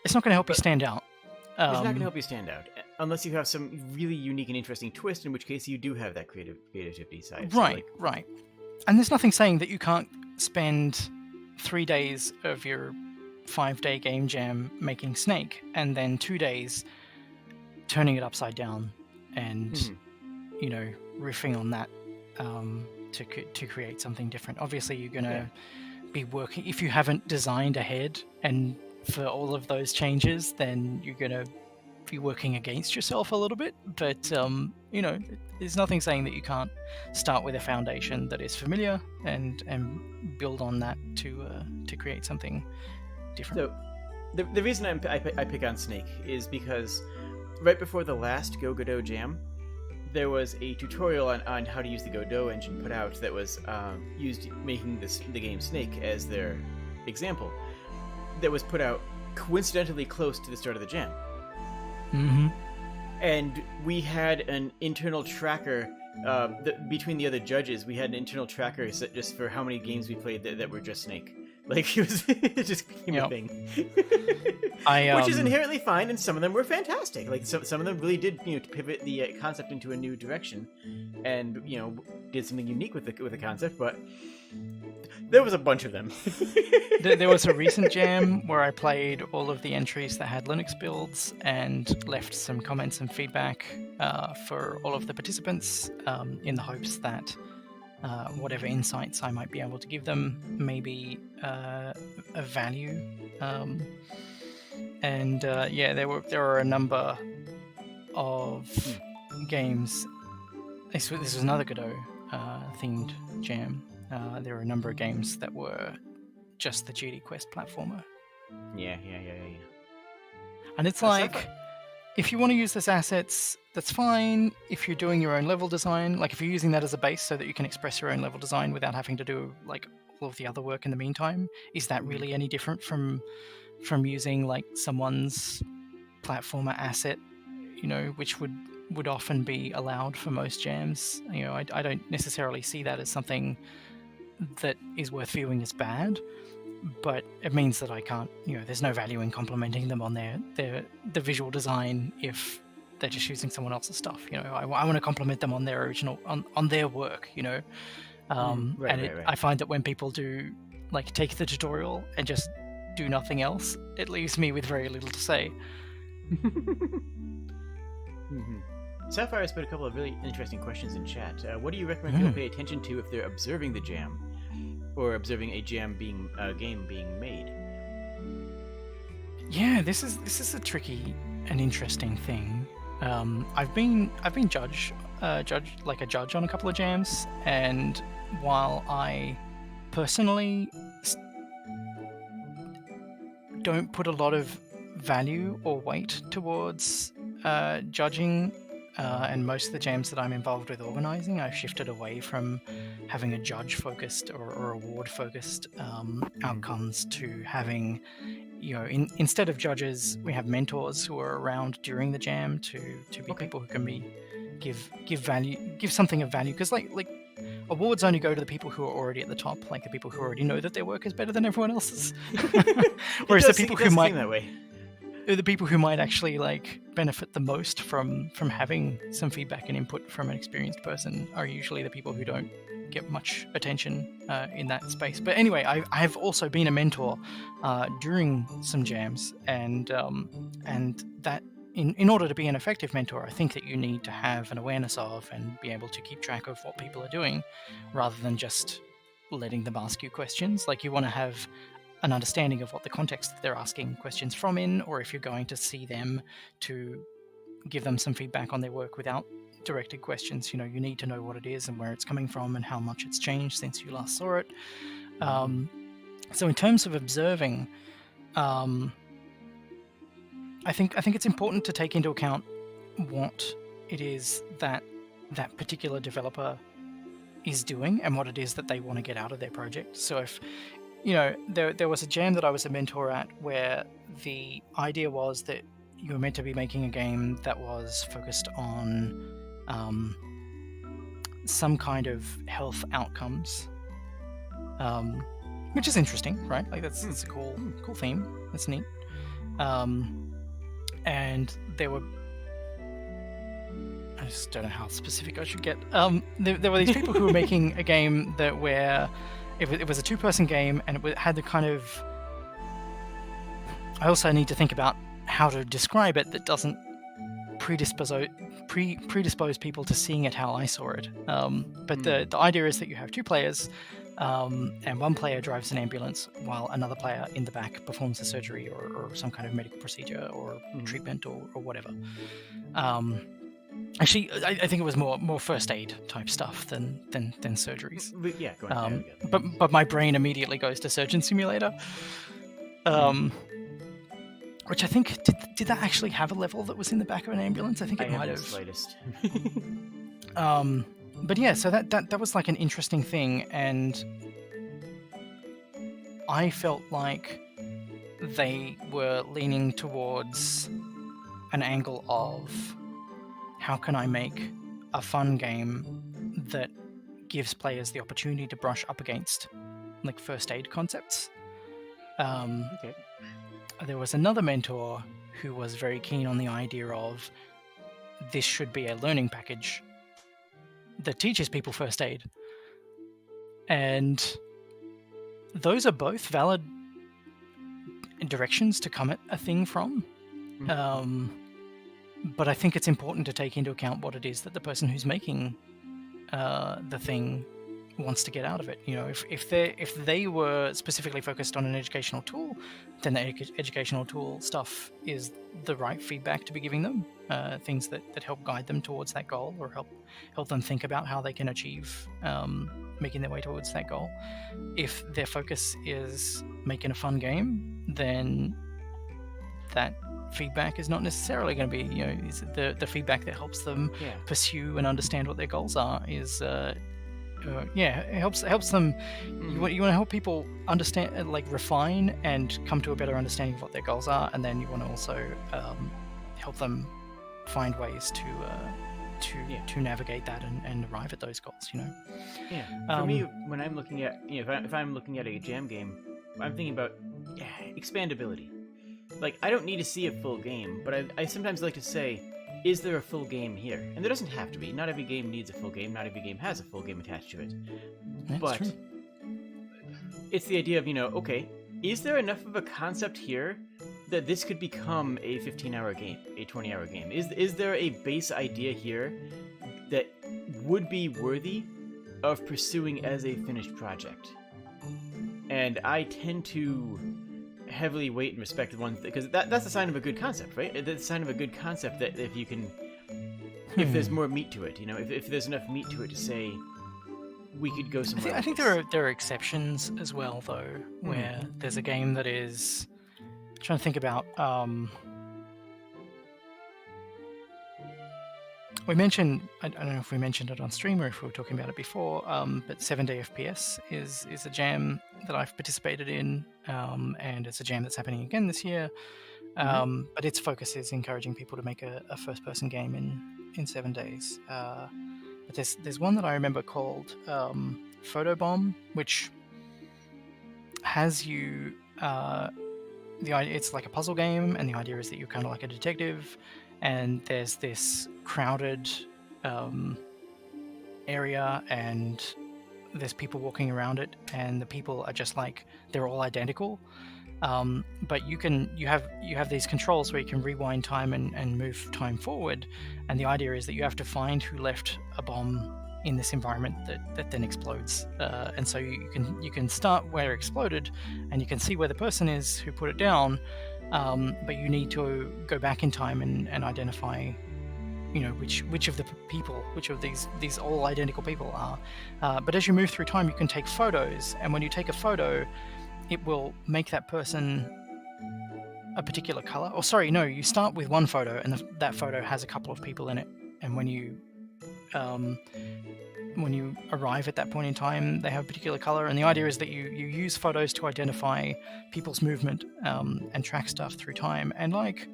It's not going to help you stand out.
It's not going to help you stand out, unless you have some really unique and interesting twist, in which case you do have that creativity side.
Right. And there's nothing saying that you can't spend 3 days of your 5-day game jam making Snake, and then 2 days turning it upside down and riffing on that to create something different. Obviously, you're going to be working, if you haven't designed ahead and for all of those changes, then you're going to be working against yourself a little bit. But there's nothing saying that you can't start with a foundation that is familiar and build on that to create something different.
So, the reason I pick on Snake is because right before the last Go Godot jam, there was a tutorial on how to use the Godot engine put out that was used making the game Snake as their example. That was put out coincidentally close to the start of the jam.
Mm-hmm.
And we had an internal tracker between the other judges. We had an internal tracker set just for how many games we played that were just Snake. Like it just became a thing, which is inherently fine, and some of them were fantastic. Like some of them really did pivot the concept into a new direction, and did something unique with the concept. But there was a bunch of them.
There was a recent jam where I played all of the entries that had Linux builds and left some comments and feedback for all of the participants in the hopes that whatever insights I might be able to give them maybe a value. There were a number of games. This was another Godot themed jam. There were a number of games that were just the GD Quest platformer.
Yeah.
And it's like, if you want to use those assets, that's fine. If you're doing your own level design, like if you're using that as a base so that you can express your own level design without having to do like all of the other work in the meantime, is that really any different from using like someone's platformer asset, which would often be allowed for most jams? I don't necessarily see that as something that is worth viewing as bad, but it means that I can't, there's no value in complimenting them on the visual design if they're just using someone else's stuff. I want to compliment them on their original, on their work, I find that when people do like take the tutorial and just do nothing else, it leaves me with very little to say.
Sapphire has put a couple of really interesting questions in chat. What do you recommend people pay attention to if they're observing the jam, or observing a game being made?
Yeah, this is a tricky and interesting thing. I've been judge on a couple of jams, and while I personally don't put a lot of value or weight towards judging, and most of the jams that I'm involved with organizing, I've shifted away from having a judge-focused or award-focused outcomes to having, instead of judges, we have mentors who are around during the jam to be people who can give something of value. Because like awards only go to the people who are already at the top, like the people who already know that their work is better than everyone else's. Whereas the people who might
that way.
The people who might actually benefit the most from having some feedback and input from an experienced person are usually the people who don't get much attention in that space. But anyway, I've also been a mentor during some jams, and that in order to be an effective mentor, I think that you need to have an awareness of and be able to keep track of what people are doing, rather than just letting them ask you questions. Like, you want to have an understanding of what the context they're asking questions from in, or if you're going to see them, to give them some feedback on their work without directed questions. You need to know what it is and where it's coming from and how much it's changed since you last saw it. So in terms of observing, I think it's important to take into account what it is that particular developer is doing and what it is that they want to get out of their project. So if there was a jam that I was a mentor at where the idea was that you were meant to be making a game that was focused on some kind of health outcomes, which is interesting, right? Like that's a cool theme. That's neat. And there were, I just don't know how specific I should get. There were these people who were making a game where it was a two-person game, and it had the kind of... I also need to think about how to describe it that doesn't predispose people to seeing it how I saw it. But the idea is that you have two players, and one player drives an ambulance while another player in the back performs a surgery or some kind of medical procedure or treatment or whatever. Actually, I think it was more first aid type stuff than surgeries.
Yeah, go
ahead. But my brain immediately goes to Surgeon Simulator. Which I think did that actually have a level that was in the back of an ambulance? I think it might have.
The slightest.
But yeah, so that was like an interesting thing, and I felt like they were leaning towards an angle of how can I make a fun game that gives players the opportunity to brush up against like first aid concepts.
Okay.
There was another mentor who was very keen on the idea of this should be a learning package that teaches people first aid. And those are both valid directions to come at a thing from. But I think it's important to take into account what it is that the person who's making the thing wants to get out of it. You know, if they were specifically focused on an educational tool, then the educational tool stuff is the right feedback to be giving them, things that help guide them towards that goal, or help them think about how they can achieve making their way towards that goal. If their focus is making a fun game, then that feedback is not necessarily going to be, you know, is the feedback that helps them pursue and understand what their goals are is it helps them. You want to help people understand, like refine and come to a better understanding of what their goals are, and then you want to also help them find ways to navigate that and arrive at those goals. You know.
Yeah. For me, when I'm looking at, you know, if I'm looking at a jam game, I'm thinking about expandability. Like, I don't need to see a full game, but I sometimes like to say, is there a full game here? And there doesn't have to be. Not every game needs a full game. Not every game has a full game attached to it.
That's true.
It's the idea of, you know, okay, is there enough of a concept here that this could become a 15-hour game, a 20-hour game? Is there a base idea here that would be worthy of pursuing as a finished project? And I tend to heavily weight and respect the ones, because that's a sign of a good concept, right? That's a sign of a good concept that if you can, if there's more meat to it, you know, if there's enough meat to it to say we could go somewhere.
I think there are exceptions as well, though, where there's a game that is. I'm trying to think about. We mentioned, I don't know if we mentioned it on stream or if we were talking about it before, but 7-Day FPS is a jam that I've participated in, and it's a jam that's happening again this year. But its focus is encouraging people to make a first-person game in 7 days. But there's one that I remember called Photobomb, which has you. The idea, it's like a puzzle game, and the idea is that you're kind of like a detective, and there's this crowded area, and there's people walking around it, and the people are just like, they're all identical. But you have these controls where you can rewind time and move time forward, and the idea is that you have to find who left a bomb in this environment that then explodes, and so you can start where it exploded, and you can see where the person is who put it down, but you need to go back in time and identify, you know, which of the people, which of these all identical people are. But as you move through time, you can take photos, and when you take a photo, it will make that person a particular color. Or sorry, no, you start with one photo, and that photo has a couple of people in it, and when you arrive at that point in time, they have a particular color, and the idea is that you use photos to identify people's movement and track stuff through time. And like,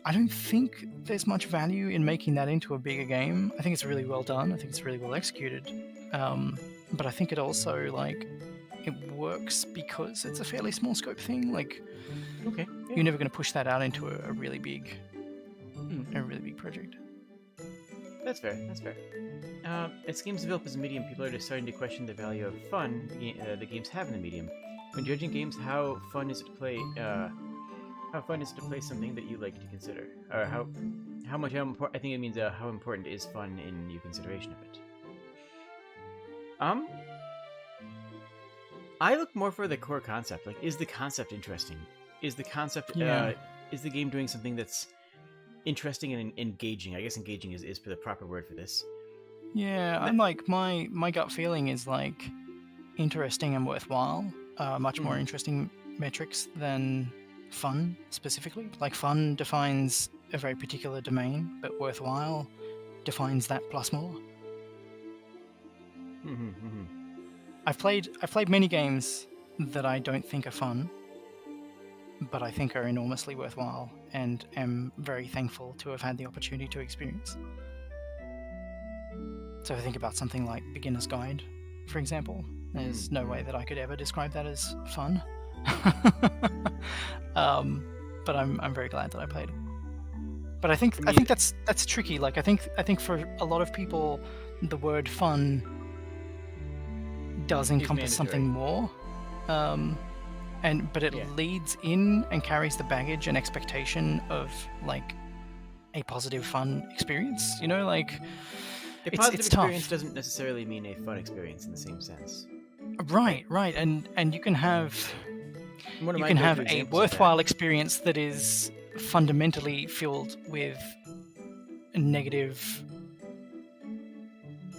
I don't think there's much value in making that into a bigger game. I think it's really well done. I think it's really well executed. But I think it also, like, it works because it's a fairly small scope thing. Like,
okay,
you're never going to push that out into a really big, project.
That's fair. As games develop as a medium, people are starting to question the value of fun the games have in the medium. When judging games, how fun is it to play? How fun is it to play something that you like to consider, or how important? I think it means how important is fun in your consideration of it. I look more for the core concept. Like, is the concept interesting? Is the concept? Is the game doing something that's interesting and engaging? I guess engaging is the proper word for this.
Yeah, I'm like, my gut feeling is like interesting and worthwhile. Much more interesting metrics than fun specifically. Like fun defines a very particular domain, but worthwhile defines that plus more. I've played many games that I don't think are fun, but I think are enormously worthwhile, and am very thankful to have had the opportunity to experience. So if I think about something like Beginner's Guide, for example, there's no way that I could ever describe that as fun. But I'm very glad that I played it. But I think that's tricky. Like I think for a lot of people, the word fun does encompass something more. But it leads in and carries the baggage and expectation of like a positive fun experience. You know, like
a positive experience
tough.
Doesn't necessarily mean a fun experience in the same sense.
Right, and you can have a worthwhile experience that is fundamentally filled with negative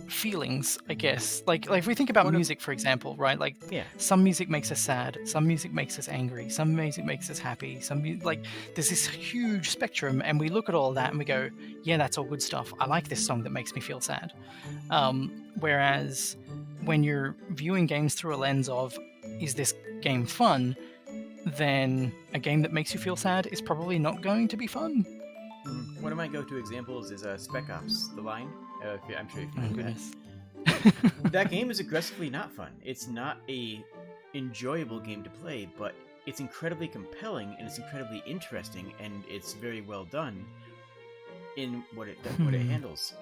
feelings, I guess. Like if we think about music, for example, right? Like some music makes us sad, some music makes us angry, some music makes us happy, like there's this huge spectrum, and we look at all that and we go, yeah, that's all good stuff. I like this song that makes me feel sad. Whereas when you're viewing games through a lens of, is this game fun? Then a game that makes you feel sad is probably not going to be fun.
One of my go-to examples is Spec Ops: The Line. I'm sure you've heard
goodness.
that. That game is aggressively not fun. It's not a enjoyable game to play, but it's incredibly compelling and it's incredibly interesting, and it's very well done in what it handles.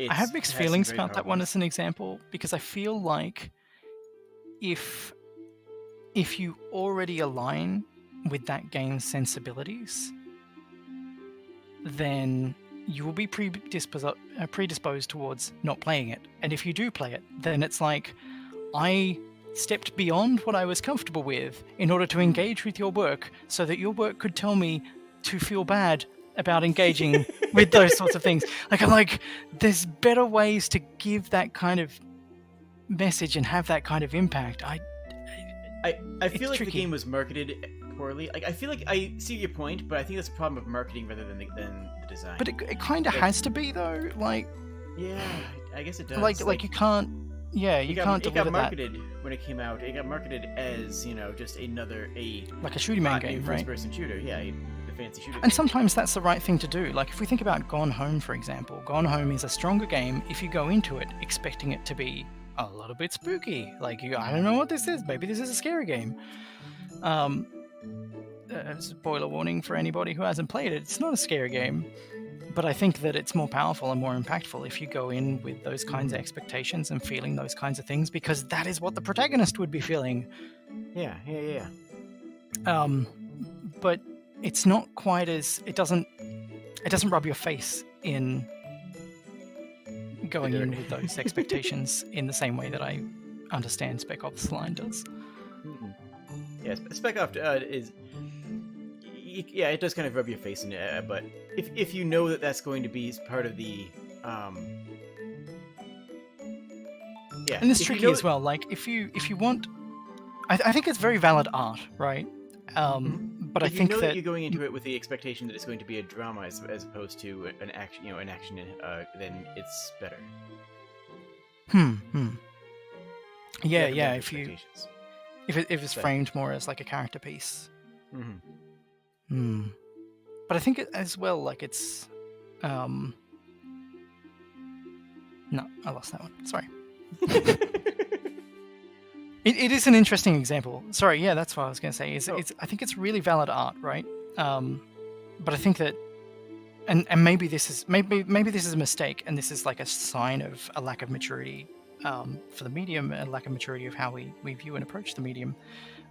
I have mixed feelings about that one as an example, because I feel like if you already align with that game's sensibilities, then you will be predisposed towards not playing it. And if you do play it, then it's like, I stepped beyond what I was comfortable with in order to engage with your work, so that your work could tell me to feel bad about engaging with those sorts of things. Like, I'm like, there's better ways to give that kind of message and have that kind of impact.
I feel like the game was marketed poorly. Like, I feel like I see your point, but I think that's a problem of marketing rather than the design.
But it kind of has to be, though. Like,
yeah, I guess it does.
Like you can't. Yeah, you can't deliver that.
It got marketed when it came out. It got marketed as, just like
a shooting man game, right?
First-person shooter. Yeah, the fancy shooter.
And sometimes that's the right thing to do. Like if we think about Gone Home, for example, Gone Home is a stronger game if you go into it expecting it to be a little bit spooky. Like, I don't know what this is. Maybe this is a scary game. Spoiler warning for anybody who hasn't played it. It's not a scary game, but I think that it's more powerful and more impactful if you go in with those kinds of expectations and feeling those kinds of things, because that is what the protagonist would be feeling.
Yeah.
But it's not quite as it doesn't rub your face in going in with those expectations in the same way that I understand Spec Ops: The Line does.
Yeah, Spec Ops is... Yeah, it does kind of rub your face in it, but if you know that that's going to be part of the... Yeah.
And it's tricky as well. Like, if you want... I think it's very valid art, right? But I think that
you're going into it with the expectation that it's going to be a drama as opposed to an action, then it's better.
Yeah. If it's framed more as like a character piece. But I think as well, like it's. No, I lost that one. Sorry. It is an interesting example. Sorry, yeah, that's what I was going to say. I think it's really valid art, right? But I think that, and maybe this is a mistake, and this is like a sign of a lack of maturity for the medium, a lack of maturity of how we view and approach the medium.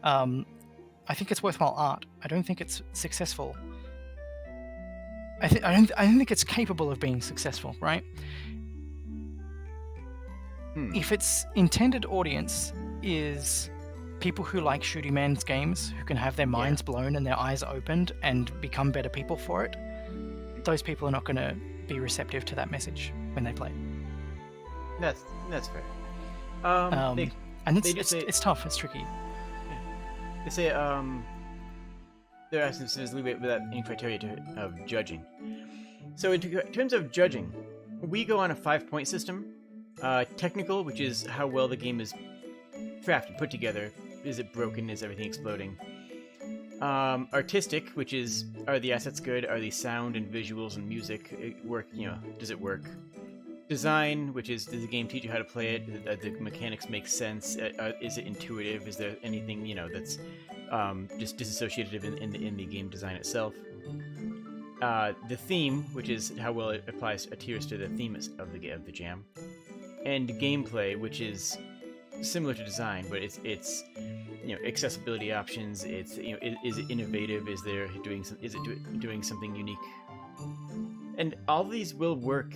I think it's worthwhile art. I don't think it's successful. I don't think it's capable of being successful, right? If its intended audience is people who like shooting man's games, who can have their minds blown and their eyes opened and become better people for it, those people are not going to be receptive to that message when they play.
That's fair.
And it's tough. It's tricky.
They say they're asking if there's leeway without any criteria of judging. So in terms of judging, we go on a 5-point system. Technical, which is how well the game is crafted, put together. Is it broken? Is everything exploding? Artistic, which is, are the assets good? Are the sound and visuals and music work? Does it work? Design, which is, does the game teach you how to play it? The mechanics make sense? Is it intuitive? Is there anything that's just disassociative in the game design itself? The theme, which is how well it adheres to the theme of the jam, and gameplay, which is similar to design, but it's accessibility options. It's is it innovative? Is it doing something unique? And all of these will work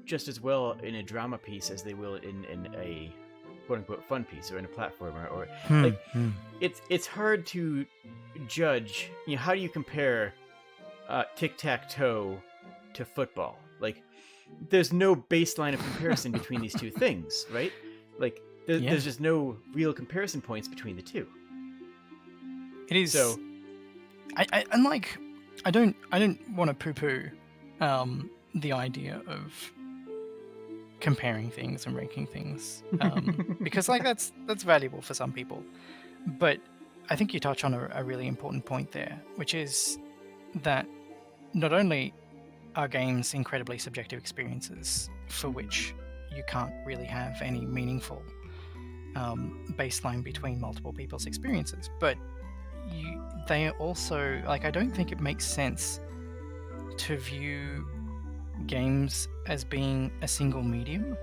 just as well in a drama piece as they will in a quote unquote fun piece or in a platformer or it's hard to judge. How do you compare tic-tac-toe to football? Like, there's no baseline of comparison between these two things, right? Like, there's just no real comparison points between the two.
It is. So, I don't want to poo-poo the idea of comparing things and ranking things, because that's valuable for some people. But I think you touch on a really important point there, which is that not only are games incredibly subjective experiences for which you can't really have any meaningful baseline between multiple people's experiences, but they are also, I don't think it makes sense to view games as being a single medium.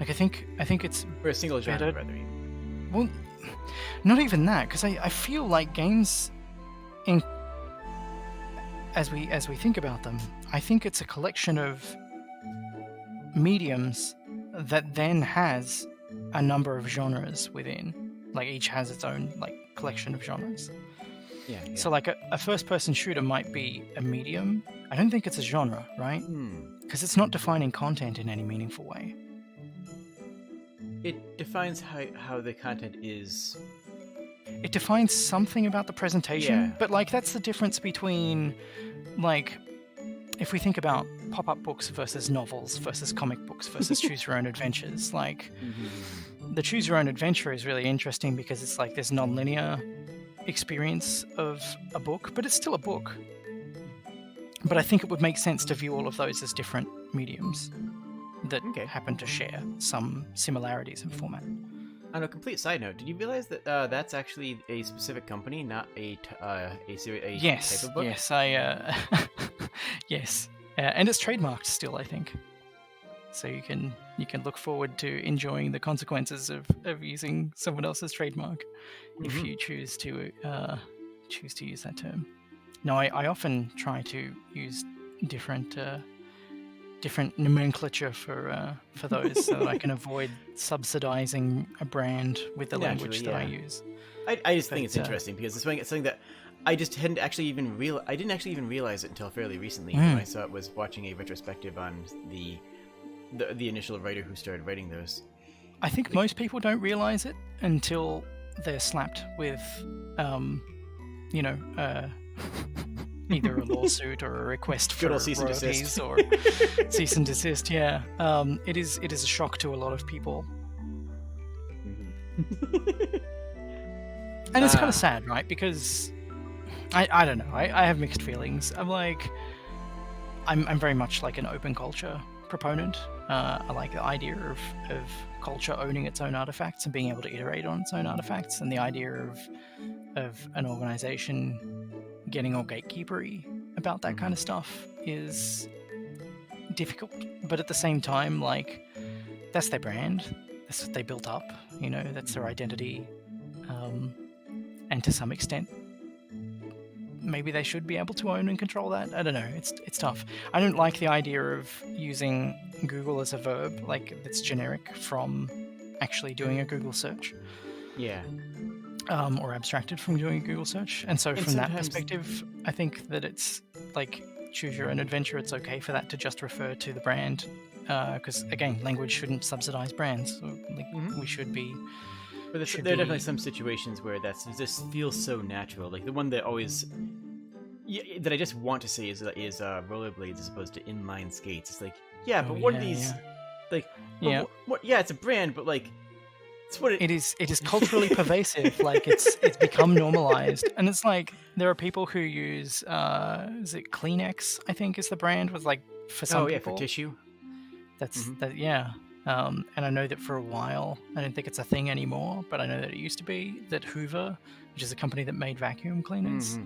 I think it's
or a single genre, rather.
Well, not even that, because I feel like games, as we think about them, I think it's a collection of mediums that then has a number of genres within. Each has its own collection of genres.
Yeah.
So a first-person shooter might be a medium. I don't think it's a genre, right? Because it's not defining content in any meaningful way.
It defines how the content is.
It defines something about the presentation, but that's the difference between if we think about pop-up books versus novels versus comic books versus choose-your-own adventures. The choose-your-own adventure is really interesting because it's this non-linear experience of a book, but it's still a book. But I think it would make sense to view all of those as different mediums that happen to share some similarities in format.
On a complete side note, did you realize that that's actually a specific company, not a type of book?
Yes, yes, and it's trademarked still, I think. So you can look forward to enjoying the consequences of using someone else's trademark if you choose to use that term. No, I often try to use different nomenclature for those so that I can avoid subsidizing a brand with the language that I use.
I just think it's interesting because it's something that I just hadn't actually even I didn't actually even realize it until fairly recently when I was watching a retrospective on the initial writer who started writing those.
I think most people don't realize it until they're slapped with, either a lawsuit or a request for royalties or cease and desist. Yeah, it is a shock to a lot of people, and it's kind of sad, right? Because I don't know. I have mixed feelings. I'm very much an open culture proponent. I like the idea of culture owning its own artifacts and being able to iterate on its own artifacts, and the idea of an organization getting all gatekeepery about that kind of stuff is difficult. But at the same time, that's their brand. That's what they built up. That's their identity. And to some extent, maybe they should be able to own and control that. I don't know. It's tough. I don't like the idea of using Google as a verb, that's generic from actually doing a Google search.
Yeah.
Or abstracted from doing a Google search. And so from that perspective, I think that it's choose your own adventure. It's okay for that to just refer to the brand. Because again, language shouldn't subsidize brands. So, we should be
But there are definitely some situations where this feels so natural. Like the one that always that I just want to say is rollerblades as opposed to inline skates. It's like, yeah, but what are these? Like,
yeah,
what? Yeah, it's a brand, but like, it's what
it is. It is culturally pervasive. Like it's become normalized, and it's like there are people who use is it Kleenex? I think is the brand with like for some people.
For tissue.
That's that. Yeah. And I know that for a while, I don't think it's a thing anymore, but I know that it used to be that Hoover, which is a company that made vacuum cleaners,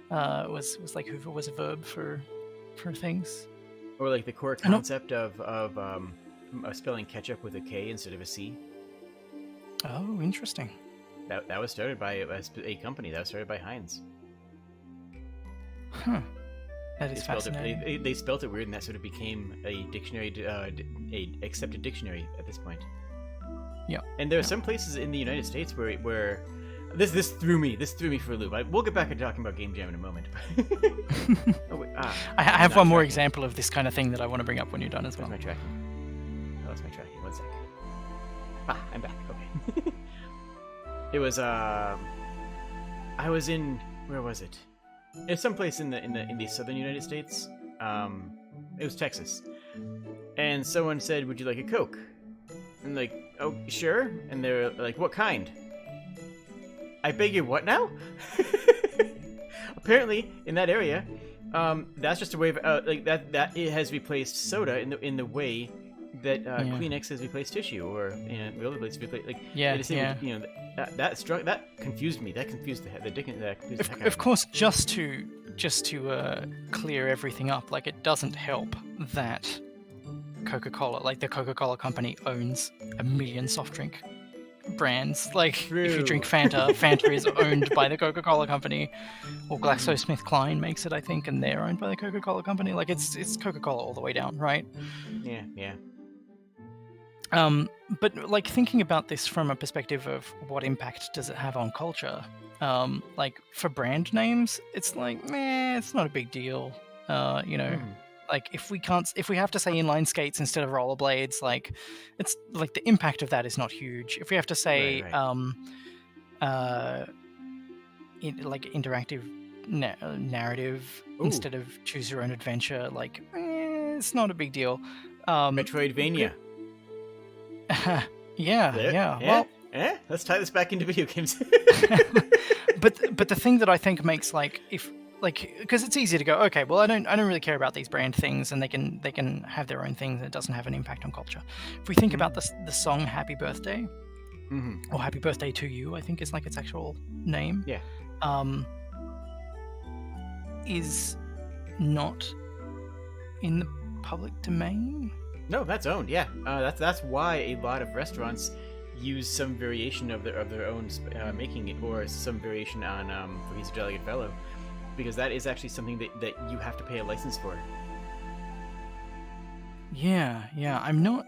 was like Hoover was a verb for things.
Or like the core concept of spelling ketchup with a K instead of a C.
Oh, interesting.
That was started by a company. That was started by Heinz.
Huh. That is fascinating.
They spelt it weird, and that sort of became a dictionary, a accepted dictionary at this point.
Yeah.
And there are some places in the United States where this threw me for a loop. We'll get back to talking about GameJam in a moment.
I have one more example of this kind of thing that I want to bring up when you're done as well.
Where's my tracking? I lost my tracking. 1 sec. I'm back. Okay. It was I was in, where was it? It's someplace in the southern United States. It was Texas, and someone said, "Would you like a Coke?" And like, "Oh, sure." And they're like, "What kind?" I beg your what now? Apparently, in that area, that's just a way of like that it has replaced soda in the way that Kleenex has replaced tissue, or rollerblades replaced that confused me. That confused the Dickens.
Of course, just to clear everything up, like it doesn't help that Coca-Cola, like the Coca-Cola company, owns a million soft drink brands. Like
True.
If you drink Fanta, Fanta is owned by the Coca-Cola company, or GlaxoSmithKline makes it, I think, and they're owned by the Coca-Cola company. Like it's Coca-Cola all the way down, right?
Yeah.
But like thinking about this from a perspective of what impact does it have on culture, like for brand names, it's like, it's not a big deal. Like if we have to say inline skates instead of rollerblades, like it's like the impact of that is not huge. If we have to say like interactive narrative instead of choose your own adventure, like it's not a big deal.
Metroidvania.
Yeah. Well,
let's tie this back into video games.
but the thing that I think makes because it's easy to go, okay, well I don't really care about these brand things, and they can have their own things, and it doesn't have an impact on culture. If we think about the song Happy Birthday, or Happy Birthday to You, I think is like its actual name.
Yeah.
Is not in the public domain.
No, that's owned. Yeah, that's why a lot of restaurants use some variation of their own making it, or some variation on for He's a Jolly Good Fellow, because that is actually something that you have to pay a license for.
Yeah. I'm not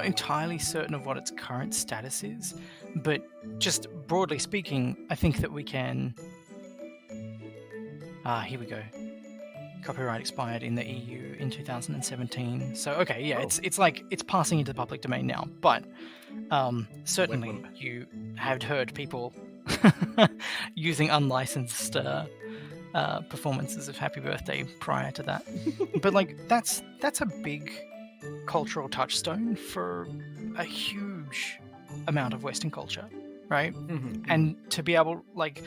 entirely certain of what its current status is, but just broadly speaking, I think that we can. Here we go. Copyright expired in the EU in 2017. So okay, yeah, it's like it's passing into the public domain now. But certainly you have heard people using unlicensed performances of Happy Birthday prior to that. But like that's a big cultural touchstone for a huge amount of Western culture, right?
Mm-hmm.
And to be able, like,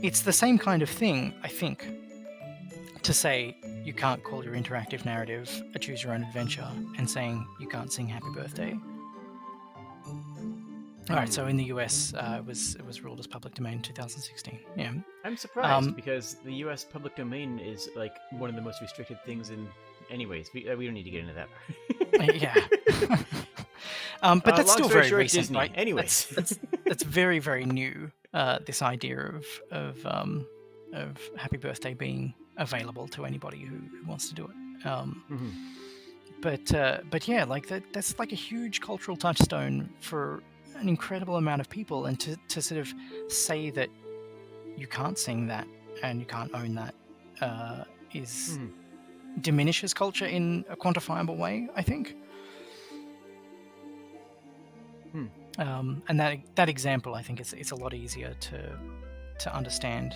it's the same kind of thing, I think, to say you can't call your interactive narrative a choose your own adventure and saying you can't sing Happy Birthday. All right, so in the US, it was ruled as public domain in 2016. Yeah,
I'm surprised because the US public domain is like one of the most restricted things in. Anyways, we don't need to get into that part.
Yeah. But that's still very recent,
Disney.
Right?
Anyways,
that's very, very new. This idea of Happy Birthday being available to anybody who wants to do it. But yeah, like that's like a huge cultural touchstone for an incredible amount of people, and to sort of say that you can't sing that and you can't own that is diminishes culture in a quantifiable way, I think. And that example, I think, it's a lot easier to understand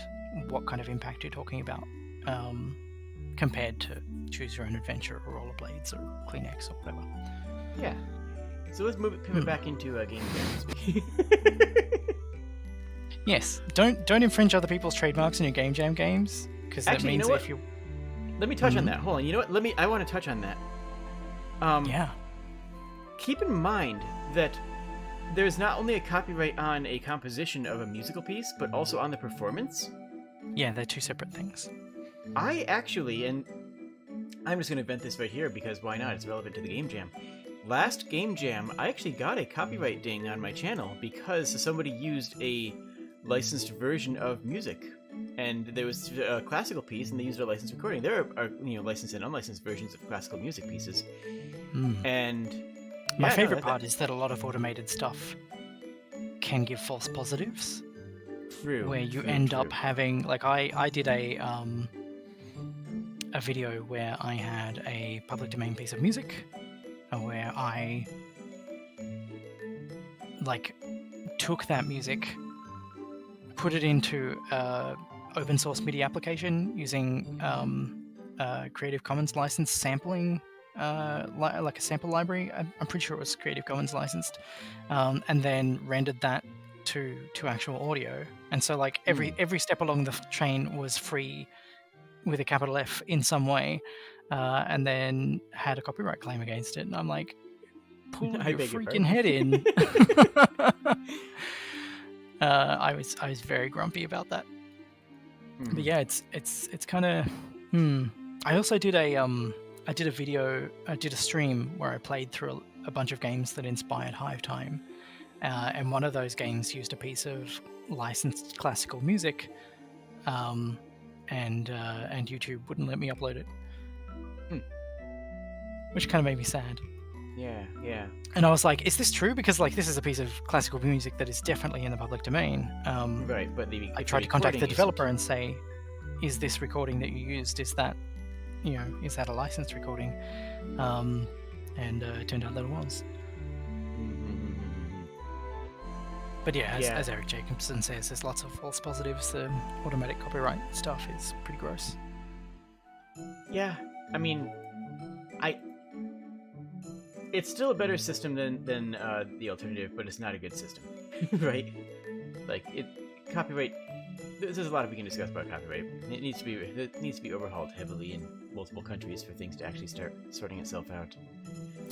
what kind of impact you're talking about, compared to Choose Your Own Adventure or Rollerblades or Kleenex or whatever.
Yeah. So let's pivot back into Game Jam.
Yes, don't infringe other people's trademarks in your Game Jam games, because that means
you know
if you...
Let me touch on that. Hold on. You know what? I want to touch on that.
Yeah.
Keep in mind that there's not only a copyright on a composition of a musical piece, but also on the performance.
Yeah, they're two separate things.
I actually, and I'm just going to vent this right here because why not? It's relevant to the Game Jam. Last Game Jam, I actually got a copyright ding on my channel because somebody used a licensed version of music. And there was a classical piece, and they used a licensed recording. There are licensed and unlicensed versions of classical music pieces. And
my favorite part is that a lot of automated stuff can give false positives.
True.
Where you end up having, like, I did a video where I had a public domain piece of music, where I took that music, put it into open source MIDI application using Creative Commons licensed sampling, like a sample library. I'm pretty sure it was Creative Commons licensed, and then rendered that to actual audio. And so every step along the chain was free with a capital F in some way, and then had a copyright claim against it. And I'm like, pull your freaking head in. I was very grumpy about that. But yeah, it's kind of. I also did a video. I did a stream where I played through a bunch of games that inspired Hive Time, and one of those games used a piece of licensed classical music, and YouTube wouldn't let me upload it, which kind of made me sad.
Yeah.
And I was like, is this true? Because this is a piece of classical music that is definitely in the public domain.
Right, but
I tried to contact the developer and say, is this recording that you used, is that a licensed recording? And it turned out that it was. But yeah, as Eric Jacobson says, there's lots of false positives. The automatic copyright stuff is pretty gross.
Yeah, I mean, it's still a better system than the alternative, but it's not a good system, right? Copyright. There's a lot we can discuss about copyright. It needs to be overhauled heavily in multiple countries for things to actually start sorting itself out.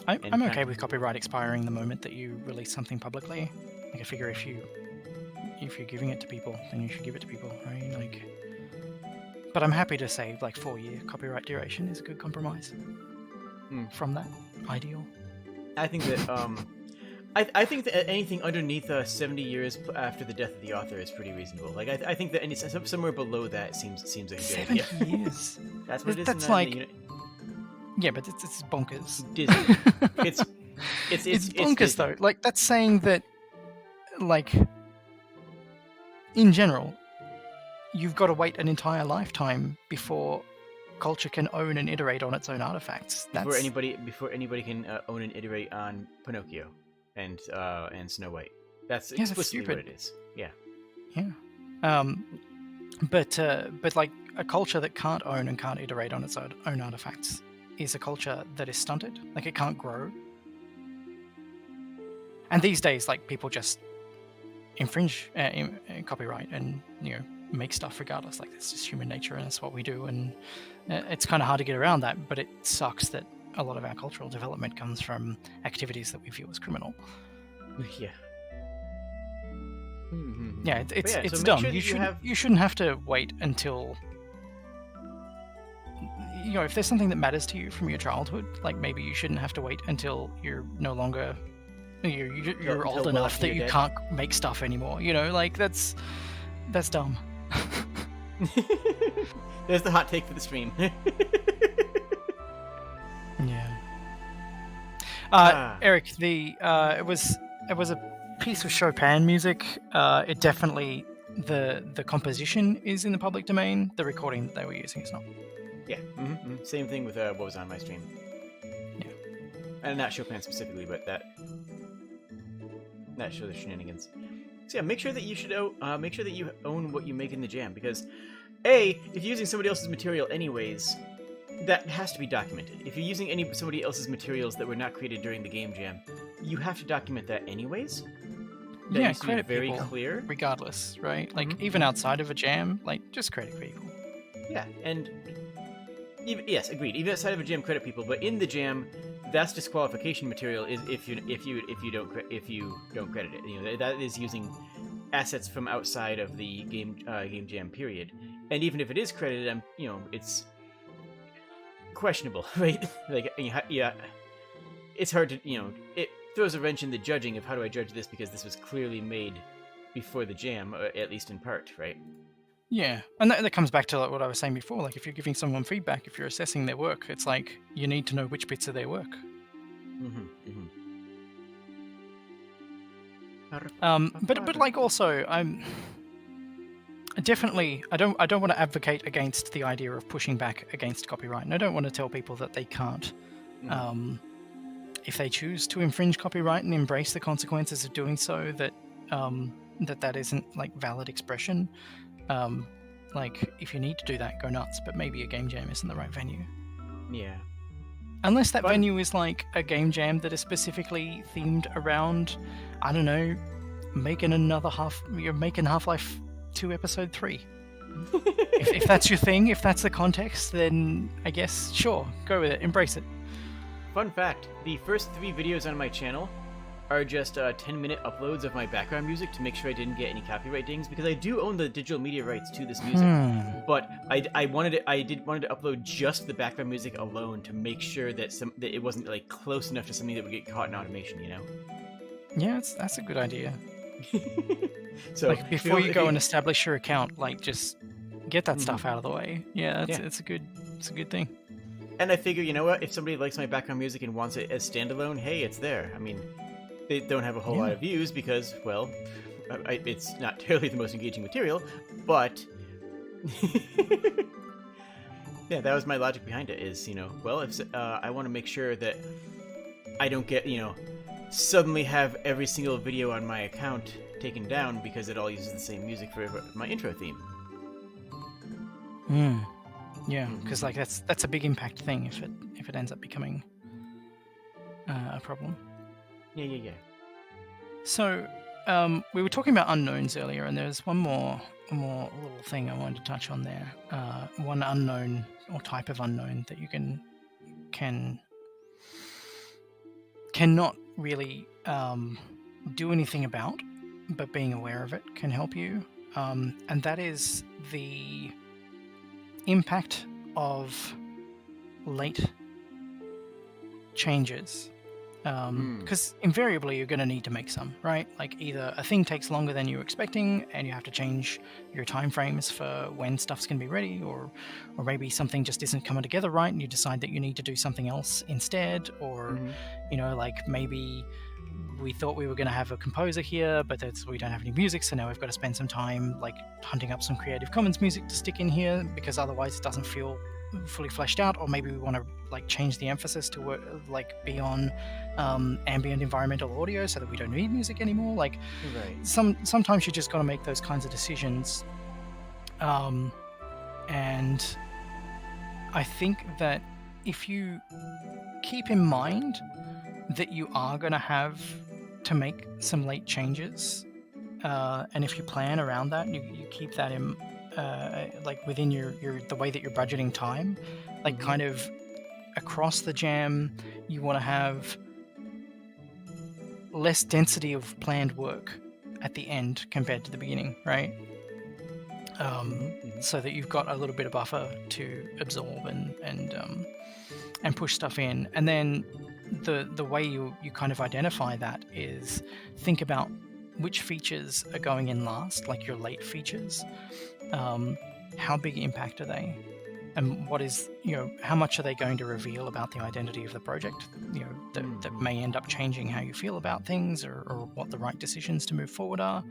I'm okay with copyright expiring the moment that you release something publicly. I figure if you're giving it to people, then you should give it to people, right? But I'm happy to say 4-year copyright duration is a good compromise from that ideal.
I think that I think that anything underneath 70 years after the death of the author is pretty reasonable. I think that somewhere below that seems like a good idea.
70 years.
That's what it is.
That's yeah, but it's bonkers.
Disney. It's
bonkers
Disney.
though. That's saying that, in general, you've got to wait an entire lifetime before culture can own and iterate on its own artifacts.
Before anybody can own and iterate on Pinocchio and Snow White. That's explicitly what it is. Yeah.
But a culture that can't own and can't iterate on its own artifacts is a culture that is stunted. It can't grow. And these days, people just infringe copyright and make stuff regardless. It's just human nature, and that's what we do. And it's kind of hard to get around that. But it sucks that a lot of our cultural development comes from activities that we view as criminal.
Yeah.
Yeah, it's
so
dumb.
Sure
you shouldn't have to wait until. If there's something that matters to you from your childhood, maybe you shouldn't have to wait until you're no longer. You're old enough that you can't make stuff anymore. That's dumb.
There's the hot take for the stream.
Yeah. Eric, it was a piece of Chopin music. It definitely the composition is in the public domain. The recording that they were using is not.
Yeah. Same thing with what was on my stream.
Yeah.
And not Chopin specifically, but that. that show the shenanigans. So yeah, make sure that you own what you make in the jam, because if you're using somebody else's material anyways, that has to be documented. If you're using somebody else's materials that were not created during the game jam, you have to document that anyways. That
Yeah,
needs to be
credit
very
people,
clear.
regardless, right? Like,
Mhm.
even outside of a jam, like, just credit people.
Yeah, and yes, agreed. Even outside of a jam, credit people, but in the jam, that's disqualification material. Is if you don't credit it. You know, that is using assets from outside of the game jam period. And even if it is credited, it's questionable, right? Like, yeah, it's hard to, it throws a wrench in the judging of how do I judge this, because this was clearly made before the jam, at least in part, right?
Yeah, and that comes back to what I was saying before. Like, if you're giving someone feedback, if you're assessing their work, it's like you need to know which bits of their work. But like, also, I'm definitely, I don't want to advocate against the idea of pushing back against copyright, and I don't want to tell people that they can't. If they choose to infringe copyright and embrace the consequences of doing so, that isn't like valid expression. Like, if you need to do that, go nuts, but maybe a game jam isn't the right venue.
Yeah.
Unless that venue is like a game jam that is specifically themed around, I don't know, you're making Half-Life 2 Episode 3. if that's your thing, if that's the context, then I guess, sure, go with it, embrace it.
Fun fact, the first 3 videos on my channel are just 10-minute uploads of my background music to make sure I didn't get any copyright dings, because I do own the digital media rights to this music. But I wanted to upload just the background music alone to make sure that it wasn't like close enough to something that would get caught in automation, you know?
Yeah, that's a good idea.
So
like, before you go and establish your account, like, just get that stuff out of the way. Yeah, it's a good thing.
And I figure, you know what? If somebody likes my background music and wants it as standalone, hey, it's there. I mean, they don't have a whole lot of views because, well, it's not terribly the most engaging material, but yeah, that was my logic behind it. Is, well, if I want to make sure that I don't get, suddenly have every single video on my account taken down because it all uses the same music for my intro theme.
Yeah, because like that's a big impact thing if it ends up becoming a problem.
Yeah.
So we were talking about unknowns earlier, and there's one more little thing I wanted to touch on there. One unknown or type of unknown that you cannot really do anything about, but being aware of it can help you, and that is the impact of late changes. Because invariably you're going to need to make some, right? Like, either a thing takes longer than you're expecting and you have to change your timeframes for when stuff's going to be ready, or maybe something just isn't coming together right and you decide that you need to do something else instead, or like, maybe we thought we were going to have a composer here, but we don't have any music, so now we've got to spend some time like hunting up some Creative Commons music to stick in here, because otherwise it doesn't feel fully fleshed out. Or maybe we want to like change the emphasis to work, like, be on ambient environmental audio so that we don't need music anymore. Like, sometimes you just got to make those kinds of decisions, and I think that if you keep in mind that you are going to have to make some late changes, and if you plan around that, you keep that in like within your the way that you're budgeting time, like kind of across the jam, you want to have less density of planned work at the end compared to the beginning, right? So that you've got a little bit of buffer to absorb and push stuff in. And then the way you kind of identify that is think about which features are going in last, like your late features. How big impact are they? And what is, how much are they going to reveal about the identity of the project, that may end up changing how you feel about things, or what the right decisions to move forward are.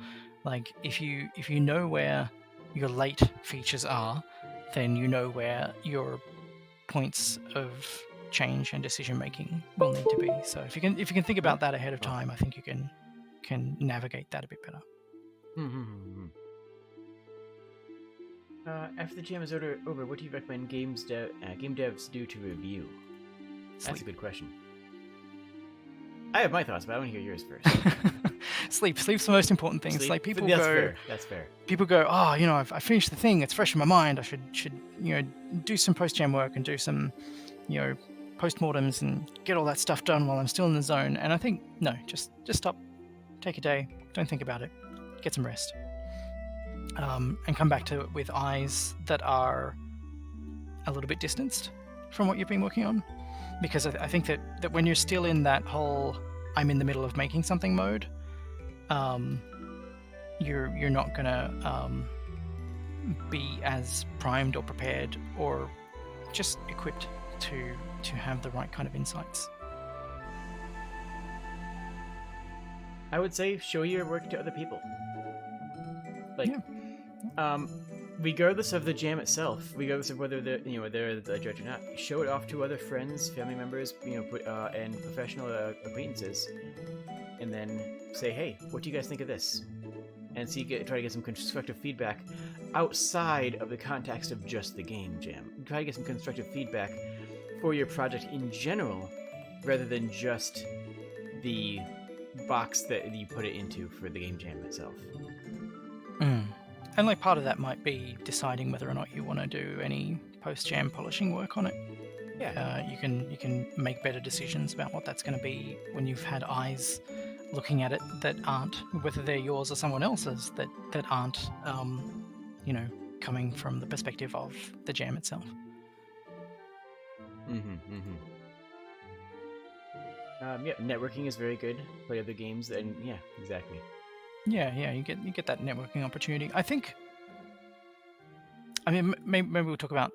Like, if you know where your late features are, then you know where your points of change and decision making will need to be. So if you can think about that ahead of time, I think you can can navigate that a bit better.
After the jam is over, what do you recommend game devs do to review? That's a good question. I have my thoughts, but I want to hear yours first.
Sleep's the most important thing. It's like people go.
That's fair.
People go, oh, I finished the thing. It's fresh in my mind. I should do some post-jam work and do some, post-mortems and get all that stuff done while I'm still in the zone. And I think no, just stop, take a day, don't think about it, get some rest, and come back to it with eyes that are a little bit distanced from what you've been working on. Because I think that when you're still in that whole I'm in the middle of making something mode, you're not gonna be as primed or prepared or just equipped to have the right kind of insights.
I would say show your work to other people. Regardless of the jam itself, regardless of whether they're the judge or not, show it off to other friends, family members, and professional acquaintances, and then say, hey, what do you guys think of this? And try to get some constructive feedback outside of the context of just the game jam. Try to get some constructive feedback for your project in general, rather than just the box that you put it into for the game jam itself.
And part of that might be deciding whether or not you want to do any post-jam polishing work on it.
Yeah.
You can make better decisions about what that's going to be when you've had eyes looking at it that aren't, whether they're yours or someone else's, that aren't, coming from the perspective of the jam itself.
Networking is very good. Play other games, and yeah, exactly.
Yeah, you get that networking opportunity. Maybe we'll talk about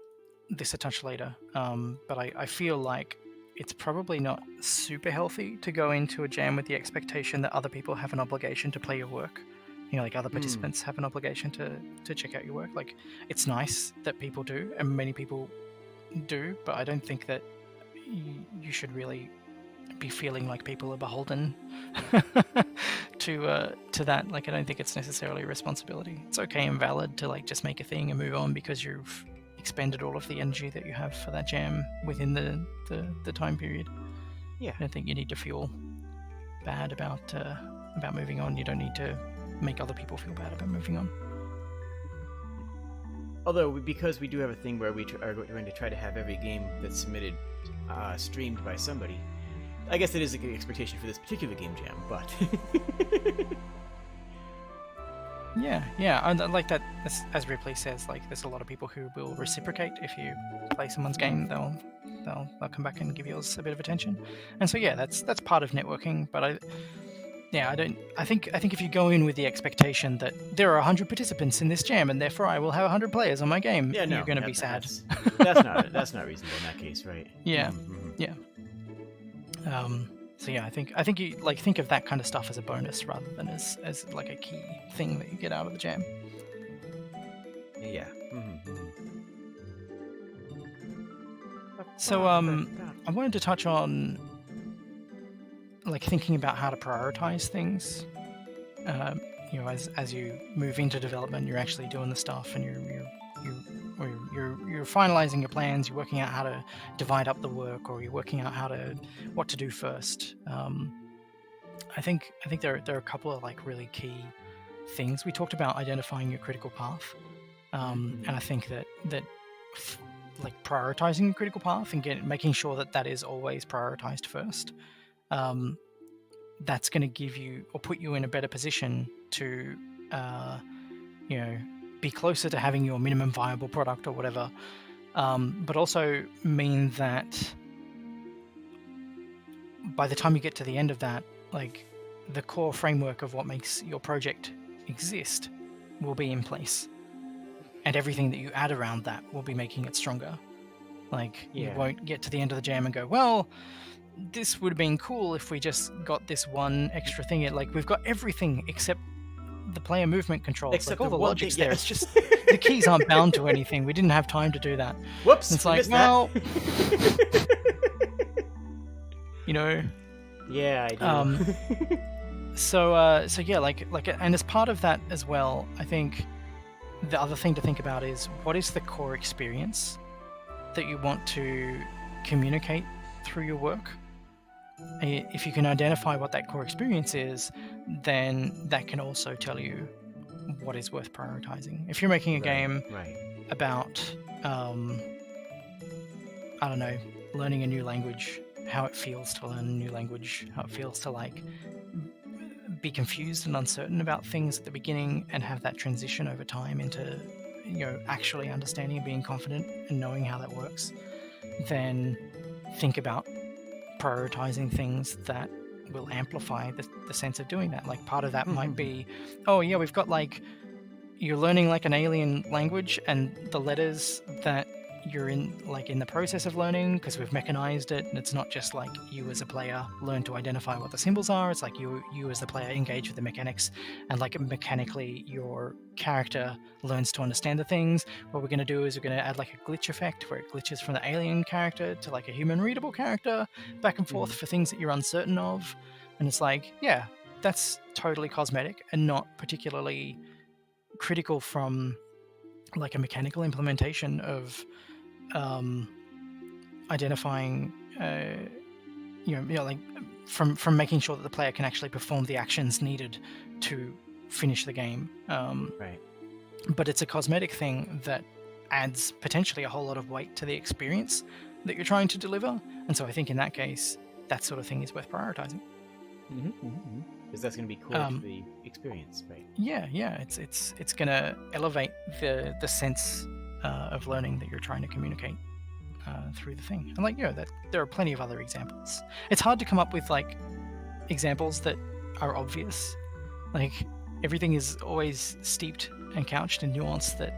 this a touch later, but I feel like it's probably not super healthy to go into a jam with the expectation that other people have an obligation to play your work. Other participants have an obligation to check out your work. It's nice that people do, and many people do, but I don't think that you should really be feeling like people are beholden to that. I don't think it's necessarily a responsibility. It's okay and valid to just make a thing and move on because you've expended all of the energy that you have for that jam within the time period.
Yeah.
I don't think you need to feel bad about moving on. You don't need to make other people feel bad about moving on.
Although, because we do have a thing where we are going to try to have every game that's submitted streamed by somebody, I guess it is an expectation for this particular game jam, but...
Yeah, and like that, as Ripley says, there's a lot of people who will reciprocate. If you play someone's game, they'll come back and give yours a bit of attention. And so that's part of networking, but I think if you go in with the expectation that there are 100 participants in this jam and therefore I will have 100 players on my game, you're going to be sad.
That's not reasonable in that case, right?
Yeah. I think you think of that kind of stuff as a bonus rather than as a key thing that you get out of the jam.
Yeah.
So I wanted to touch on thinking about how to prioritize things. As you move into development, you're actually doing the stuff, and you're finalizing your plans. You're working out how to divide up the work, or you're working out what to do first. I think there are a couple of really key things. We talked about identifying your critical path, and I think that prioritizing your critical path and making sure that is always prioritized first. That's going to give you or put you in a better position to, be closer to having your minimum viable product or whatever, but also mean that by the time you get to the end of that, the core framework of what makes your project exist will be in place, and everything that you add around that will be making it stronger. You won't get to the end of the jam and go, well, this would have been cool if we just got this one extra thing. We've got everything except the player movement controls.
Except
all the logic's there.
Yeah.
It's just the keys aren't bound to anything. We didn't have time to do that.
Whoops!
It's
Yeah, I do.
So yeah, and as part of that as well, I think the other thing to think about is what is the core experience that you want to communicate through your work. If you can identify what that core experience is, then that can also tell you what is worth prioritizing. If you're making a game about, I don't know, learning a new language, how it feels to learn a new language, how it feels to like be confused and uncertain about things at the beginning and have that transition over time into, actually understanding and being confident and knowing how that works, then think about prioritizing things that will amplify the sense of doing that. Like part of that might be, oh yeah, we've got like, you're learning like an alien language and the letters that you're in the process of learning, because we've mechanized it, and it's not just like you as a player learn to identify what the symbols are, it's like you as the player engage with the mechanics, and like mechanically your character learns to understand the things. What we're going to do is we're going to add like a glitch effect where it glitches from the alien character to like a human readable character back and forth for things that you're uncertain of. And it's like, yeah, that's totally cosmetic and not particularly critical from like a mechanical implementation of identifying, like from making sure that the player can actually perform the actions needed to finish the game. But it's a cosmetic thing that adds potentially a whole lot of weight to the experience that you're trying to deliver. And so I think in that case, that sort of thing is worth prioritizing.
Because that's going to be core to the experience, right?
Yeah, it's going to elevate the sense of learning that you're trying to communicate through the thing. And like, that there are plenty of other examples. It's hard to come up with like examples that are obvious. Like everything is always steeped and couched in nuance that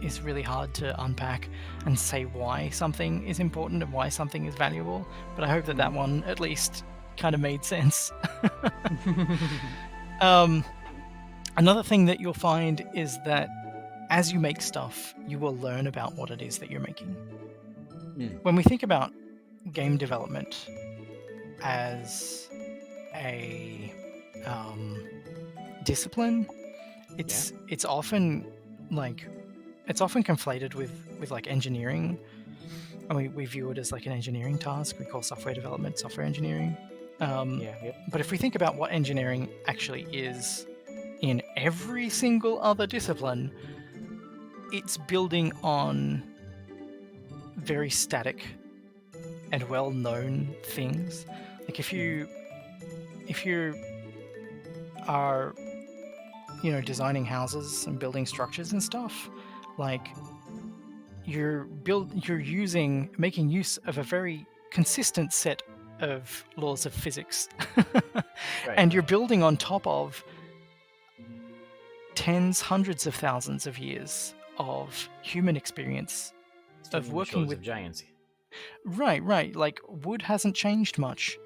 is really hard to unpack and say why something is important and why something is valuable. But I hope that one at least kind of made sense. Another thing that you'll find is that as you make stuff, you will learn about what it is that you're making. When we think about game development as a discipline, it's often conflated with like engineering. And we view it as like an engineering task. We call software development software engineering. But if we think about what engineering actually is in every single other discipline, it's building on very static and well-known things. Like if you are designing houses and building structures and stuff, like you're making use of a very consistent set of laws of physics. And you're building on top of tens, hundreds of thousands of years of human experience of working with
giants.
Right. Like wood hasn't changed much.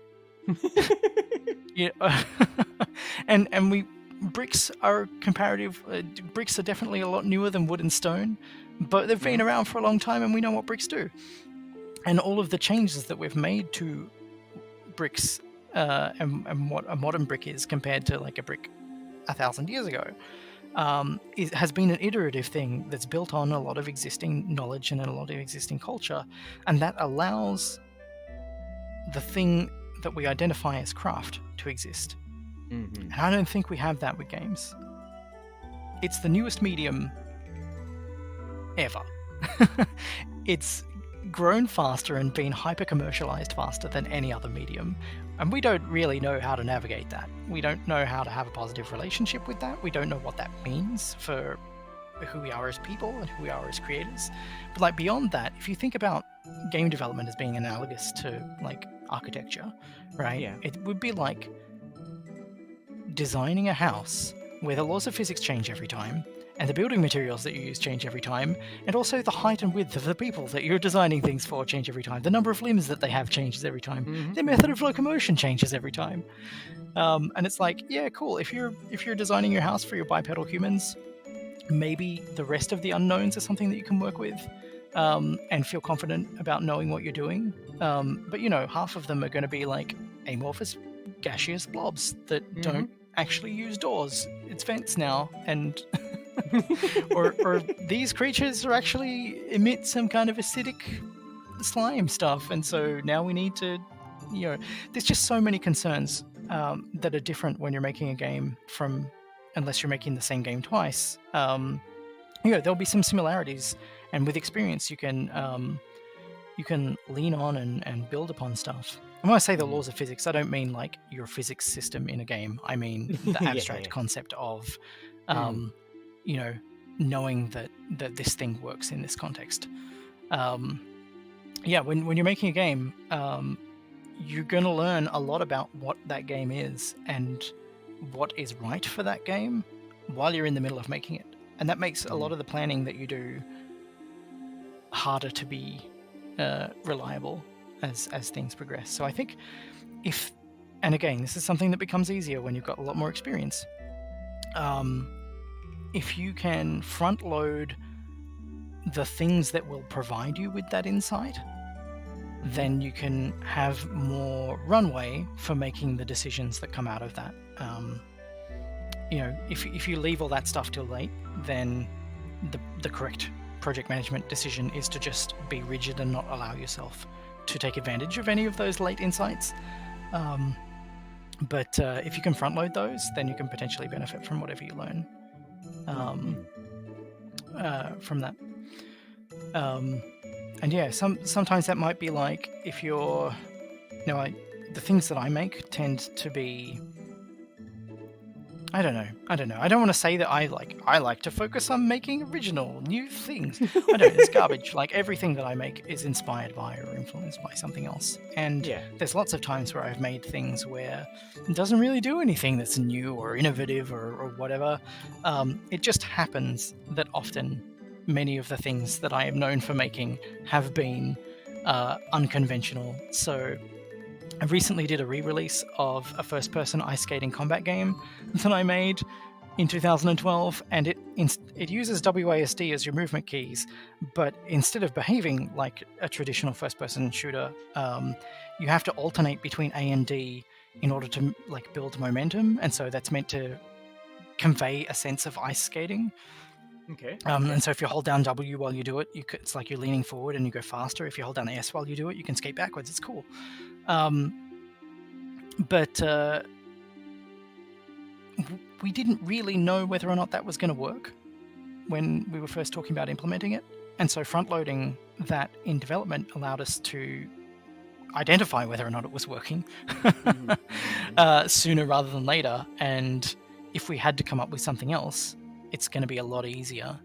And bricks are bricks are definitely a lot newer than wood and stone, but they've been around for a long time and we know what bricks do. And all of the changes that we've made to bricks and what a modern brick is compared to like a brick 1,000 years ago has been an iterative thing that's built on a lot of existing knowledge and a lot of existing culture, and that allows the thing that we identify as craft to exist. And I don't think we have that with games. It's the newest medium ever. It's grown faster and been hyper-commercialized faster than any other medium. And we don't really know how to navigate that. We don't know how to have a positive relationship with that. We don't know what that means for who we are as people and who we are as creators. But like beyond that, if you think about game development as being analogous to like architecture, right?
Yeah.
It would be like designing a house where the laws of physics change every time, and the building materials that you use change every time, and also the height and width of the people that you're designing things for change every time. The number of limbs that they have changes every time. Their method of locomotion changes every time. And it's like, yeah, cool. If you're designing your house for your bipedal humans, maybe the rest of the unknowns are something that you can work with and feel confident about knowing what you're doing. But half of them are going to be like amorphous, gaseous blobs that don't actually use doors. It's vents now, and or these creatures are actually emit some kind of acidic slime stuff, and so now we need to, there's just so many concerns that are different when you're making a game from, unless you're making the same game twice. There'll be some similarities, and with experience you can lean on and build upon stuff. And when I say the laws of physics, I don't mean like your physics system in a game. I mean the abstract concept of, knowing that this thing works in this context. When you're making a game, you're going to learn a lot about what that game is and what is right for that game while you're in the middle of making it. And that makes a lot of the planning that you do harder to be reliable as things progress. So I think and again, this is something that becomes easier when you've got a lot more experience. If you can front load the things that will provide you with that insight, then you can have more runway for making the decisions that come out of that. If you leave all that stuff till late, then the correct project management decision is to just be rigid and not allow yourself to take advantage of any of those late insights. But if you can front load those, then you can potentially benefit from whatever you learn from that. Sometimes that might be like, if you're, the things that I make tend to be, I don't know. I don't want to say that I like to focus on making original new things. I don't. It's garbage. Like, everything that I make is inspired by or influenced by something else. And there's lots of times where I've made things where it doesn't really do anything that's new or innovative or whatever. It just happens that often many of the things that I am known for making have been unconventional. So I recently did a re-release of a first-person ice skating combat game that I made in 2012, and it uses WASD as your movement keys, but instead of behaving like a traditional first-person shooter, you have to alternate between A and D in order to build momentum, and so that's meant to convey a sense of ice skating.
Okay.
And so if you hold down W while you do it, it's like you're leaning forward and you go faster. If you hold down S while you do it, you can skate backwards. It's cool. But we didn't really know whether or not that was going to work when we were first talking about implementing it. And so front-loading that in development allowed us to identify whether or not it was working sooner rather than later. And if we had to come up with something else, it's going to be a lot easier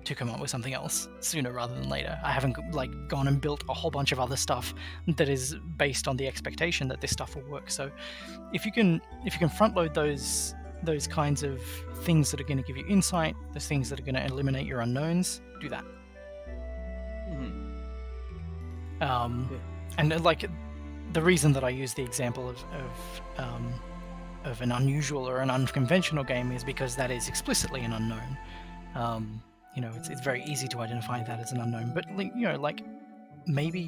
to come up with something else sooner rather than later. I haven't gone and built a whole bunch of other stuff that is based on the expectation that this stuff will work. So if you can front load those kinds of things that are going to give you insight, those things that are going to eliminate your unknowns, do that. And the reason that I use the example of an unusual or an unconventional game is because that is explicitly an unknown. It's very easy to identify that as an unknown, but maybe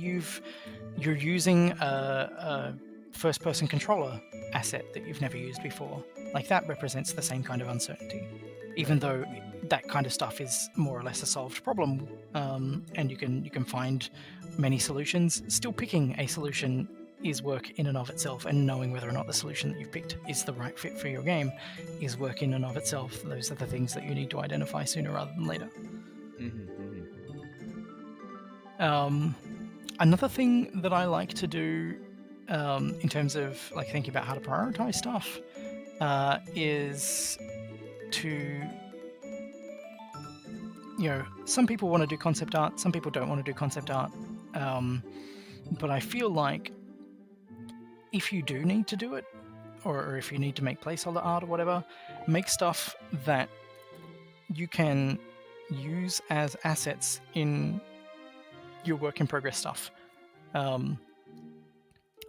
you're using a first-person controller asset that you've never used before. That represents the same kind of uncertainty, even though that kind of stuff is more or less a solved problem, and you can find many solutions. Still, picking a solution is work in and of itself, and knowing whether or not the solution that you've picked is the right fit for your game is work in and of itself. Those are the things that you need to identify sooner rather than later. Another thing that I like to do in terms of thinking about how to prioritize stuff is to, some people want to do concept art, some people don't want to do concept art, but I feel like if you do need to do it, or if you need to make placeholder art or whatever, make stuff that you can use as assets in your work in progress stuff.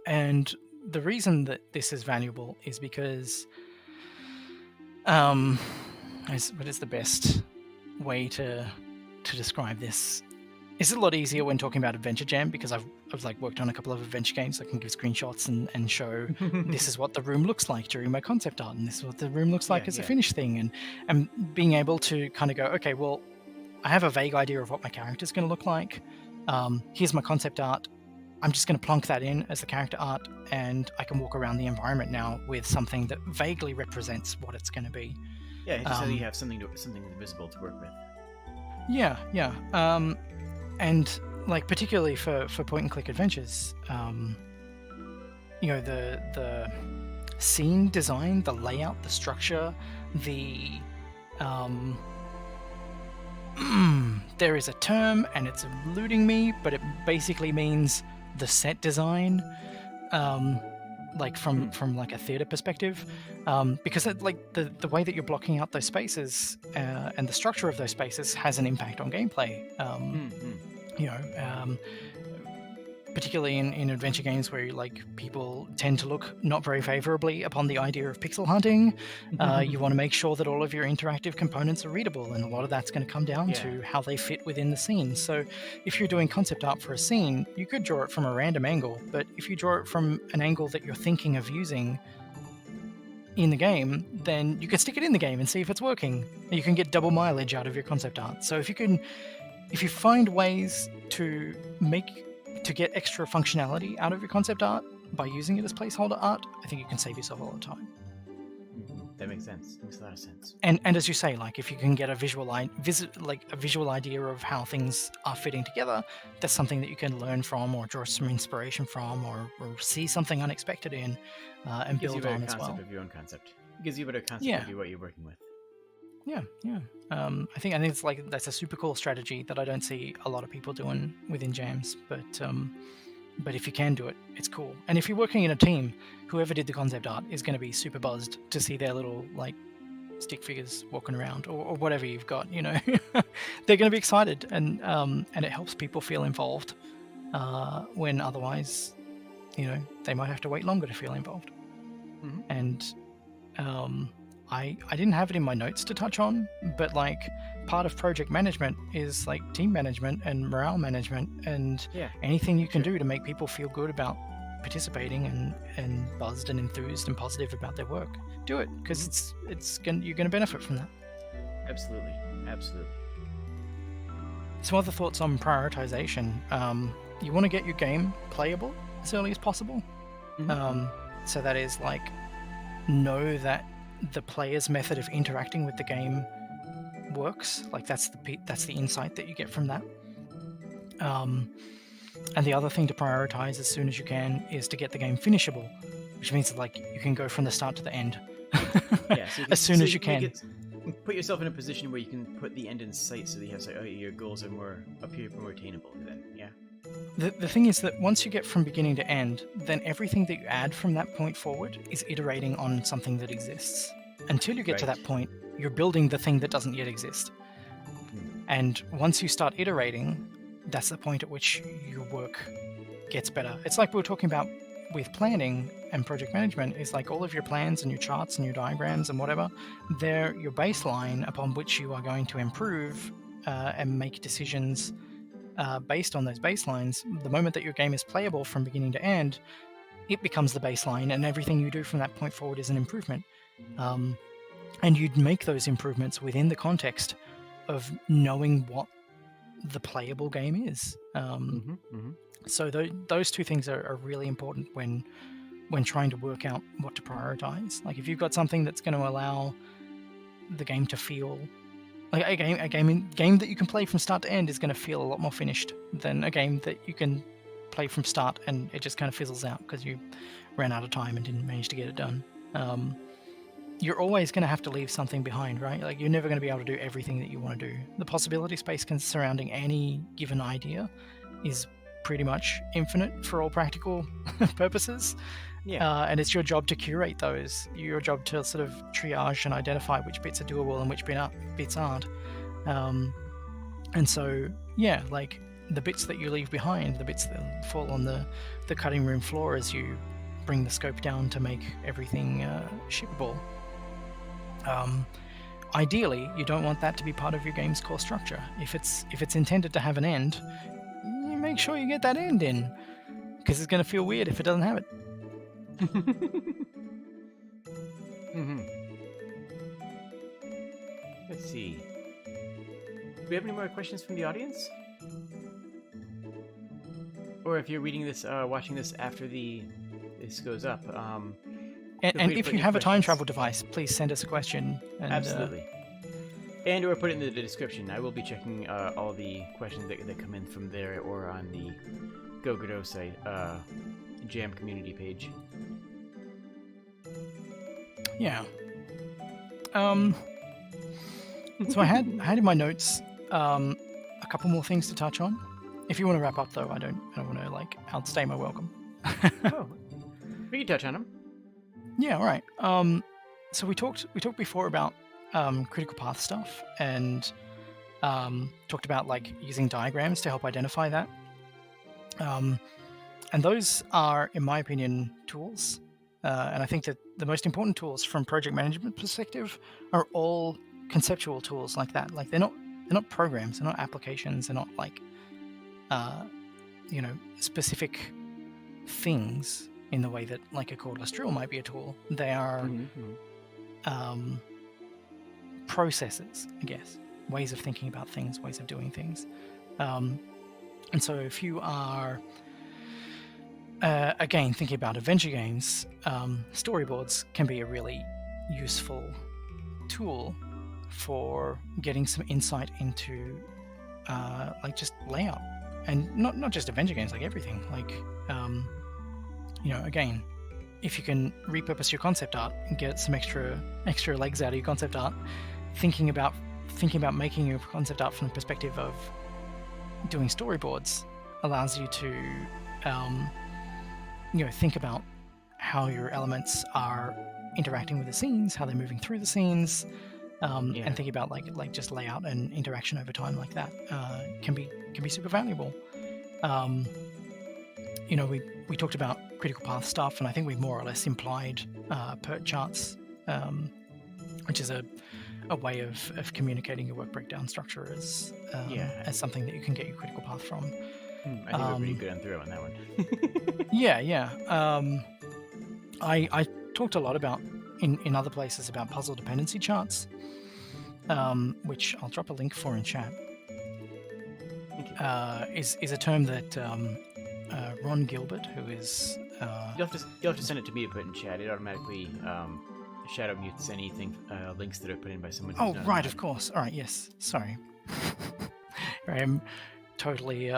And the reason that this is valuable is because what is the best way to describe this? It's a lot easier when talking about Adventure Jam because I've like worked on a couple of adventure games. I can give screenshots and show this is what the room looks like during my concept art, and this is what the room looks like as a finished thing, and being able to kind of go, okay, well, I have a vague idea of what my character's going to look like. Here's my concept art. I'm just going to plonk that in as the character art, and I can walk around the environment now with something that vaguely represents what it's going to be.
Yeah, just so you have something visible to work with.
Yeah. And like particularly for point-and-click adventures, you know, the scene design, the layout, the structure, the there is a term and it's eluding me, but it basically means the set design, like from like a theater perspective, because like the way that you're blocking out those spaces and the structure of those spaces has an impact on gameplay. You know, particularly in adventure games where like people tend to look not very favorably upon the idea of pixel hunting. You want to make sure that all of your interactive components are readable, and a lot of that's going to come down to how they fit within the scene. So if you're doing concept art for a scene, you could draw it from a random angle, but if you draw it from an angle that you're thinking of using in the game, then you can stick it in the game and see if it's working. You can get double mileage out of your concept art. So if you find ways to get extra functionality out of your concept art by using it as placeholder art, I think you can save yourself a lot of time.
That makes sense. Makes a lot of sense.
And as you say, like if you can get a visual idea of how things are fitting together, that's something that you can learn from or draw some inspiration from or see something unexpected in and build on as well.
Of your own concept. It gives you a better concept of what you're working with.
Yeah. I think it's like that's a super cool strategy that I don't see a lot of people doing within jams, but if you can do it, it's cool. And if you're working in a team, whoever did the concept art is going to be super buzzed to see their little like stick figures walking around or whatever you've got. You know, they're going to be excited, and it helps people feel involved when otherwise, you know, they might have to wait longer to feel involved. And I didn't have it in my notes to touch on, but like part of project management is like team management and morale management, and anything you can do to make people feel good about participating and buzzed and enthused and positive about their work. Do it, because you're going to benefit from that. Absolutely. Some other thoughts on prioritization. You want to get your game playable as early as possible. So that is like know that the player's method of interacting with the game works. Like that's the insight that you get from that. And the other thing to prioritize as soon as you can is to get the game finishable, which means that like you can go from the start to the end as soon as you can.
Put yourself in a position where you can put the end in sight, so that you have your goals are more attainable. Then, The
thing is that once you get from beginning to end, then everything that you add from that point forward is iterating on something that exists. Until you get to that point, you're building the thing that doesn't yet exist. And once you start iterating, that's the point at which your work gets better. It's like we were talking about with planning and project management, is like all of your plans and your charts and your diagrams and whatever, they're your baseline upon which you are going to improve and make decisions based on those baselines. The moment that your game is playable from beginning to end, it becomes the baseline, and everything you do from that point forward is an improvement. And you'd make those improvements within the context of knowing what the playable game is. So those two things are really important when trying to work out what to prioritize. Like if you've got something that's going to allow the game to feel like a game that you can play from start to end is going to feel a lot more finished than a game that you can play from start and it just kind of fizzles out because you ran out of time and didn't manage to get it done. You're always going to have to leave something behind, right? Like you're never going to be able to do everything that you want to do. The possibility space surrounding any given idea is pretty much infinite for all practical purposes. And it's your job to curate those. Your job to sort of triage and identify which bits are doable and which bits aren't. And so, like the bits that you leave behind, the bits that fall on the cutting room floor as you bring the scope down to make everything shippable, ideally, you don't want that to be part of your game's core structure. If it's intended to have an end, you make sure you get that end in, because it's going to feel weird if it doesn't have it.
Let's see. Do we have any more questions from the audience? Or if you're reading this, watching this after this goes up,
and if you have a time travel device, please send us a question. And,
absolutely. And or put it in the description. I will be checking all the questions that come in from there or on the Go Godot site, Jam community page.
Yeah. So I had in my notes a couple more things to touch on. If you want to wrap up, though, I don't want to outstay my welcome.
Oh, we can touch on them.
Yeah, all right. So we talked before about critical path stuff, and talked about using diagrams to help identify that. And those are, in my opinion, tools. And I think that the most important tools from project management perspective are all conceptual tools like that. They're not programs, they're not applications, they're not specific things in the way that a cordless drill might be a tool. They are processes, I guess, ways of thinking about things, ways of doing things. And so if you are again thinking about adventure games, storyboards can be a really useful tool for getting some insight into just layout, and not just adventure games, everything. Again, if you can repurpose your concept art and get some extra legs out of your concept art, thinking about making your concept art from the perspective of doing storyboards allows you to think about how your elements are interacting with the scenes, how they're moving through the scenes, and thinking about just layout and interaction over time like that can be super valuable. We talked about critical path stuff, and I think we more or less implied PERT charts, which is a way of communicating your work breakdown structure as something that you can get your critical path from.
I think we're pretty good on through on that one.
Yeah. I talked a lot about in other places about puzzle dependency charts, which I'll drop a link for in chat. Is a term that Ron Gilbert, who is
you'll have to send it to me to put in chat. It automatically shadow mutes anything links that are put in by someone.
Oh, right, of course. All right, yes. Sorry, I am totally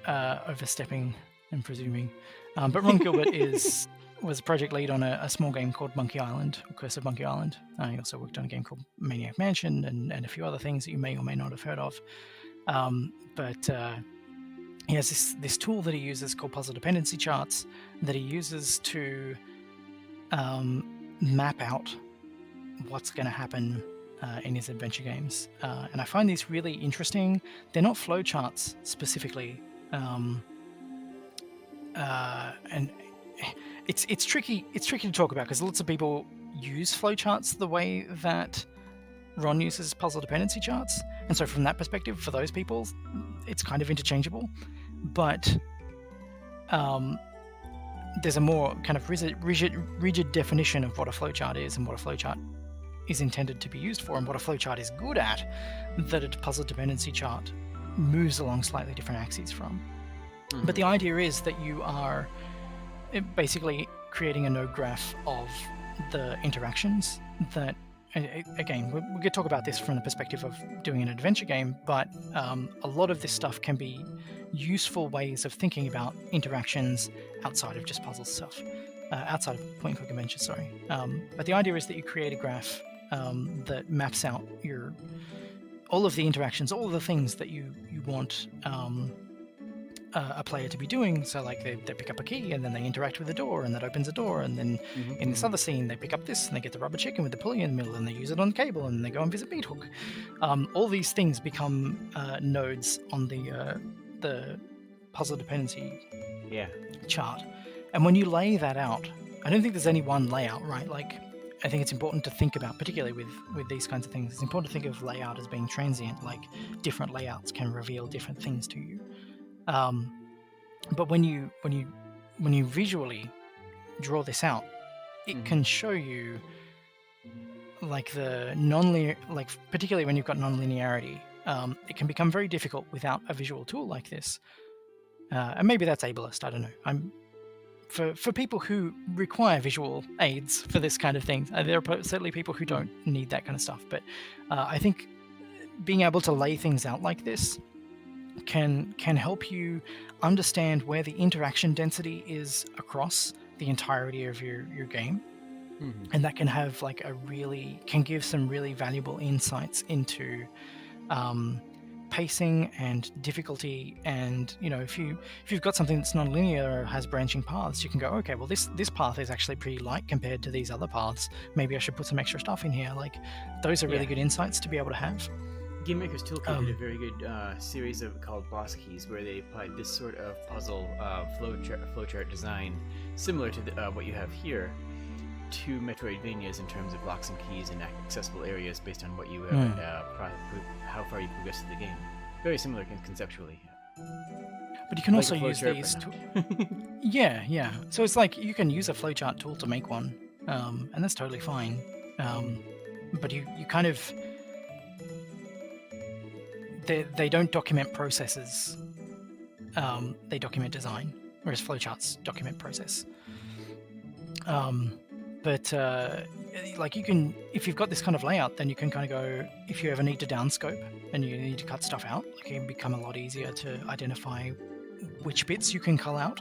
overstepping and presuming. But Ron Gilbert was project lead on a small game called Monkey Island, or Curse of Monkey Island. He also worked on a game called Maniac Mansion and a few other things that you may or may not have heard of. But he has this tool that he uses called puzzle dependency charts that he uses to map out what's going to happen in his adventure games. And I find these really interesting. They're not flowcharts specifically. And it's tricky to talk about because lots of people use flowcharts the way that Ron uses puzzle dependency charts, and so from that perspective, for those people, it's kind of interchangeable. But there's a more kind of rigid definition of what a flowchart is and what a flowchart is intended to be used for, and what a flowchart is good at, that a puzzle dependency chart moves along slightly different axes from. Mm-hmm. But the idea is that you are basically creating a node graph of the interactions that, again, we're going to talk about this from the perspective of doing an adventure game, but a lot of this stuff can be useful ways of thinking about interactions outside of just puzzle stuff, outside of point-and-click adventures, sorry. But the idea is that you create a graph that maps out all of the interactions, all of the things that you want a player to be doing. So they pick up a key and then they interact with the door and that opens a door, and then in this other scene they pick up this and they get the rubber chicken with the pulley in the middle and they use it on the cable and they go and visit Beathook. All these things become nodes on the puzzle dependency chart. And when you lay that out, I don't think there's any one layout, right? I think it's important to think about, particularly with these kinds of things, it's important to think of layout as being transient. Like different layouts can reveal different things to you. But when you visually draw this out, it can show you like the non-linear, like particularly when you've got non-linearity, it can become very difficult without a visual tool like this. And maybe that's ableist. I don't know. For people who require visual aids for this kind of thing, there are certainly people who don't need that kind of stuff. But I think being able to lay things out like this can help you understand where the interaction density is across the entirety of your game. And that can have like can give some really valuable insights into pacing and difficulty. And if you've got something that's non-linear or has branching paths, you can go, okay, well this path is actually pretty light compared to these other paths. Maybe I should put some extra stuff in here. Like those are really good insights to be able to have.
Game Maker's Toolkit did a very good series called Boss Keys, where they applied this sort of puzzle flowchart design, similar to what you have here, to Metroidvanias in terms of locks and keys and accessible areas based on what you how far you progress through the game. Very similar conceptually.
But you can also use these. Yeah. So it's like you can use a flowchart tool to make one, and that's totally fine. But you kind of they don't document processes. They document design, whereas flowcharts document process. But like you can, if you've got this kind of layout, then you can kind of go, if you ever need to downscope and you need to cut stuff out, like it can become a lot easier to identify which bits you can cull out.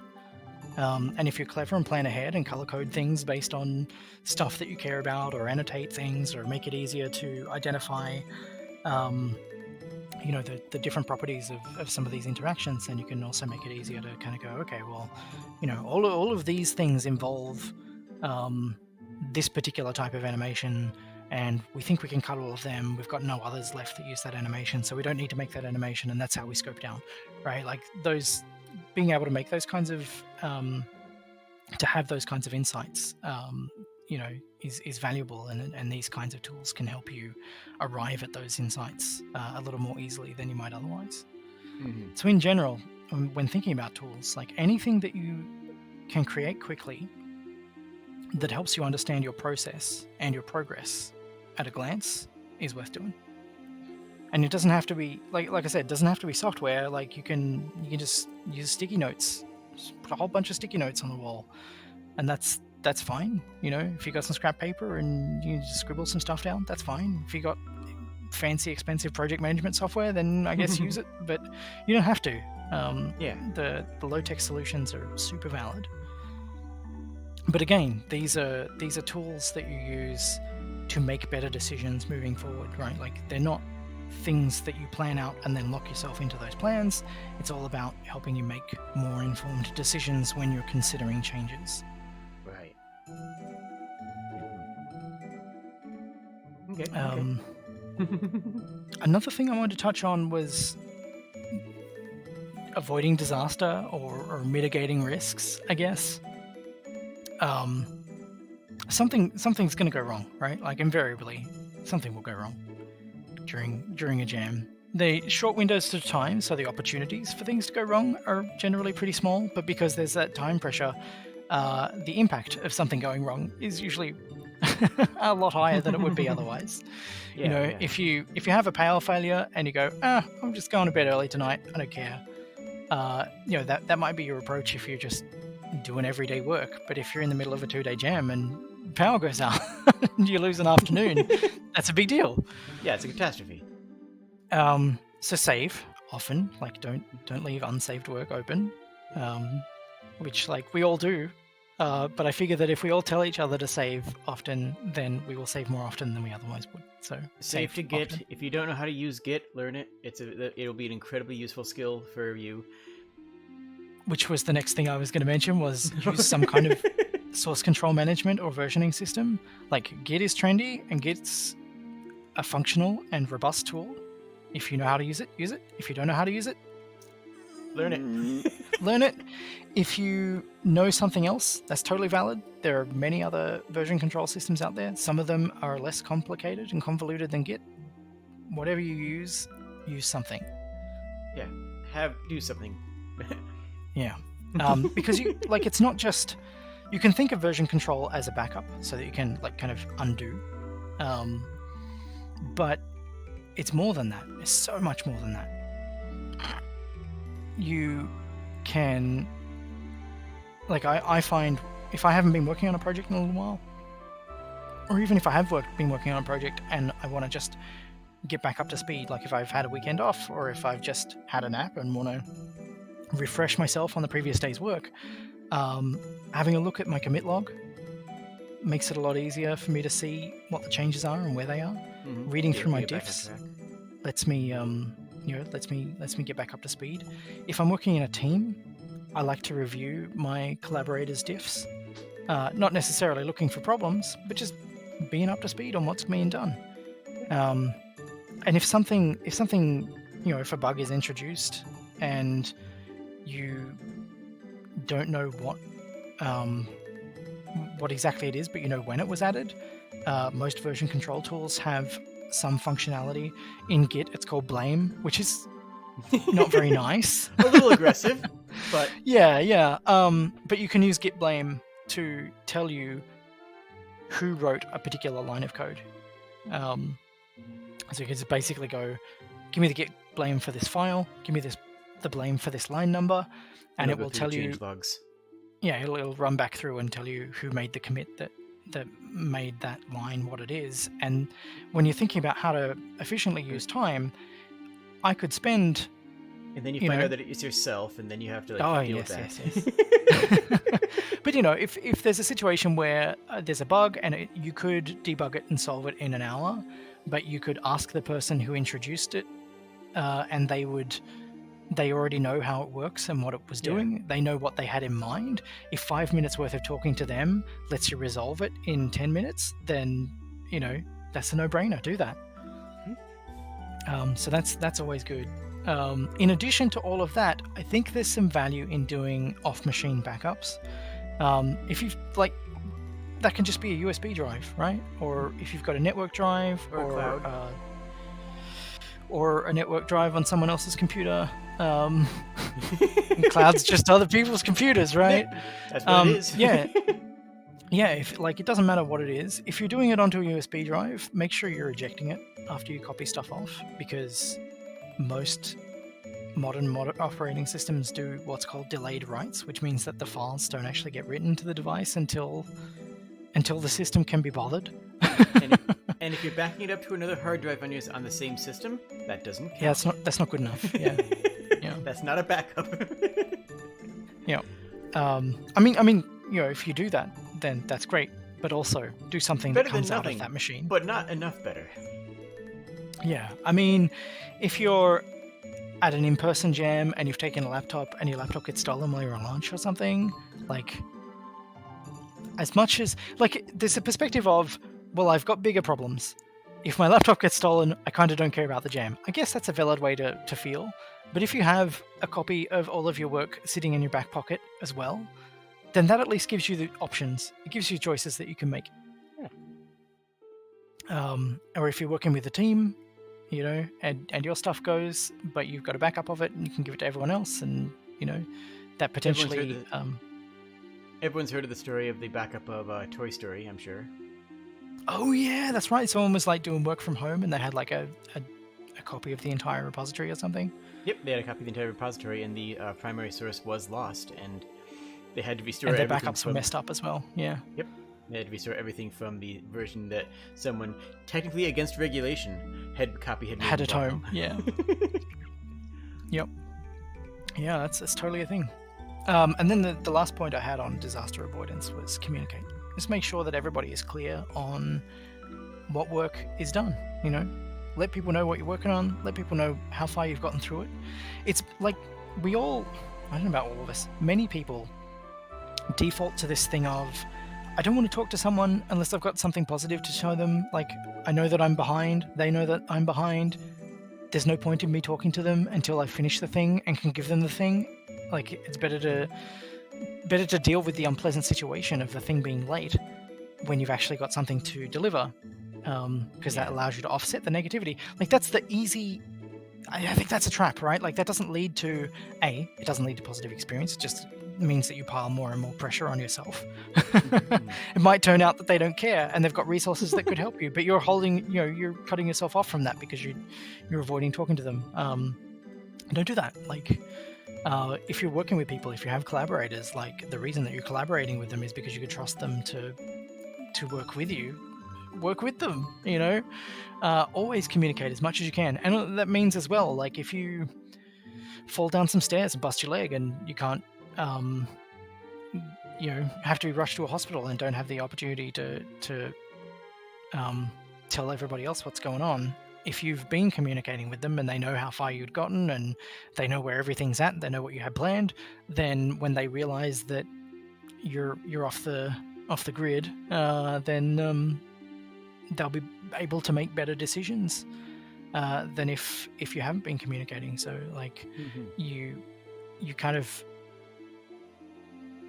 And if you're clever and plan ahead and color code things based on stuff that you care about, or annotate things, or make it easier to identify, the different properties of some of these interactions, then you can also make it easier to kind of go, okay, well, all of these things involve this particular type of animation, and we think we can cut all of them. We've got no others left that use that animation, so we don't need to make that animation, and that's how we scope down, right? Like those, being able to make those kinds of, to have those kinds of insights, is valuable, and these kinds of tools can help you arrive at those insights a little more easily than you might otherwise. So in general, when thinking about tools, like anything that you can create quickly that helps you understand your process and your progress at a glance is worth doing. And it doesn't have to be, like I said, it doesn't have to be software. Like you can just use sticky notes, just put a whole bunch of sticky notes on the wall, and that's fine. If you got some scrap paper and you just scribble some stuff down, that's fine. If you got fancy, expensive project management software, then I guess use it, but you don't have to. The low-tech solutions are super valid. But again, these are tools that you use to make better decisions moving forward, right? Like they're not things that you plan out and then lock yourself into those plans. It's all about helping you make more informed decisions when you're considering changes.
Right. Okay.
Another thing I wanted to touch on was avoiding disaster or mitigating risks, I guess. Something's going to go wrong, right? Like invariably, something will go wrong during a jam. The short windows to time, so the opportunities for things to go wrong are generally pretty small, but because there's that time pressure, the impact of something going wrong is usually a lot higher than it would be otherwise. If you have a power failure and you go, I'm just going to bed early tonight, I don't care. That might be your approach if you're just doing everyday work. But if you're in the middle of a 2-day jam and power goes out and you lose an afternoon, that's a big deal.
Yeah, it's a catastrophe.
So save often, like don't leave unsaved work open, which like we all do. But I figure that if we all tell each other to save often, then we will save more often than we otherwise would. So
save to Git. Often. If you don't know how to use Git, learn it. It'll be an incredibly useful skill for you.
Which was the next thing I was going to mention, was use some kind of source control management or versioning system. Like Git is trendy, and Git's a functional and robust tool. If you know how to use it, use it. If you don't know how to use it,
Learn it.
Learn it. If you know something else, that's totally valid. There are many other version control systems out there. Some of them are less complicated and convoluted than Git. Whatever you use something.
Yeah, do something.
Yeah, because it's not just. You can think of version control as a backup, so that you can kind of undo. But it's more than that. It's so much more than that. You can, I find if I haven't been working on a project in a little while, or even if I have been working on a project and I want to just get back up to speed, like if I've had a weekend off or if I've just had a nap and want to refresh myself on the previous day's work, having a look at my commit log makes it a lot easier for me to see what the changes are and where they are.
Mm-hmm.
Reading through my diffs lets me get back up to speed. If I'm working in a team, I like to review my collaborators' diffs, not necessarily looking for problems, but just being up to speed on what's being done. And if if a bug is introduced and you don't know what exactly it is, but you know when it was added, most version control tools have some functionality. In Git, it's called Blame, which is not very nice.
A little aggressive, but...
Yeah. But you can use Git Blame to tell you who wrote a particular line of code. So you can just basically go, give me the Git Blame for this file, give me the blame for this line number, and it will tell you...
change logs.
Yeah, it'll run back through and tell you who made the commit that made that line what it is. And when you're thinking about how to efficiently use time, I could spend...
And then you find out that it's yourself, and then you have to deal with that.
Yes. But if there's a situation where there's a bug and you could debug it and solve it in an hour, but you could ask the person who introduced it, and they already know how it works and what it was doing. Yeah. They know what they had in mind. If 5 minutes worth of talking to them lets you resolve it in 10 minutes, then, that's a no-brainer. Do that. Mm-hmm. So that's always good. In addition to all of that, I think there's some value in doing off-machine backups. If you've, that can just be a USB drive, right? Or if you've got a network drive
or a cloud.
Or a network drive on someone else's computer. Cloud's just other people's computers, right?
That's what it is.
Yeah. If it doesn't matter what it is. If you're doing it onto a USB drive, make sure you're ejecting it after you copy stuff off, because most modern operating systems do what's called delayed writes, which means that the files don't actually get written to the device until the system can be bothered.
And if you're backing it up to another hard drive on the same system, that doesn't count.
Yeah, that's not good enough. Yeah.
That's not a backup.
Yeah. I mean, if you do that, then that's great. But also do something
better
that comes
than
out
nothing,
of that machine.
But not enough better.
Yeah. I mean, if you're at an in-person jam and you've taken a laptop and your laptop gets stolen while you're on lunch or something, as much as there's a perspective of, well, I've got bigger problems. If my laptop gets stolen, I kind of don't care about the jam. I guess that's a valid way to feel. But if you have a copy of all of your work sitting in your back pocket as well, then that at least gives you the options. It gives you choices that you can make. Yeah. Or if you're working with a team, and your stuff goes, but you've got a backup of it and you can give it to everyone else, and, that potentially...
Everyone's heard of the story of the backup of Toy Story, I'm sure.
Oh yeah, that's right. Someone was doing work from home and they had a copy of the entire repository or something.
Yep, they had a copy of the entire repository and the primary source was lost, and they had to restore
everything.
And
their backups were messed up as well, yeah.
Yep, they had to restore everything from the version that someone, technically against regulation, had
at home. Yeah. Yep. Yeah, that's totally a thing. And then the last point I had on disaster avoidance was communicate. Just make sure that everybody is clear on what work is done, Let people know what you're working on. Let people know how far you've gotten through it. It's I don't know about all of us, many people default to this thing of, I don't want to talk to someone unless I've got something positive to show them. I know that I'm behind. They know that I'm behind. there's no point in me talking to them until I finish the thing and can give them the thing. Like, it's better to deal with the unpleasant situation of the thing being late when you've actually got something to deliver, because that allows you to offset the negativity. Like, that's the easy. I think that's a trap, right? Like, that doesn't lead to it doesn't lead to positive experience. It just means that you pile more and more pressure on yourself. It might turn out that they don't care and they've got resources that could help you, but you're you're cutting yourself off from that because you're avoiding talking to them. Don't do that. Like, if you're working with people, if you have collaborators, like, the reason that you're collaborating with them is because you can trust them to work with you. Work with them, always communicate as much as you can. And that means as well, like, if you fall down some stairs and bust your leg and you can't have to be rushed to a hospital and don't have the opportunity to tell everybody else what's going on, if you've been communicating with them and they know how far you'd gotten and they know where everything's at, they know what you had planned, then when they realize that you're off the grid, then they'll be able to make better decisions than if you haven't been communicating. So, like, you kind of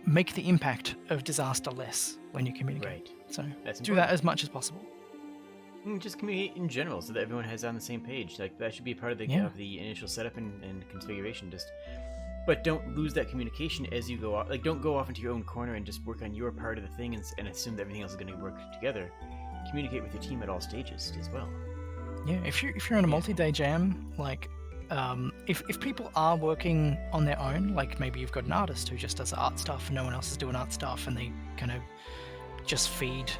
make the impact of disaster less when you communicate.
Right.
So
That's
do that as much as possible.
Just communicate in general so that everyone has on the same page. Like, that should be part of the initial setup and configuration. But don't lose that communication as you go off. Like, don't go off into your own corner and just work on your part of the thing and assume that everything else is going to work together. Communicate with your team at all stages as well.
Yeah, if you're in a multi-day jam, like, if people are working on their own, like, maybe you've got an artist who just does art stuff and no one else is doing art stuff, and they kind of just feed,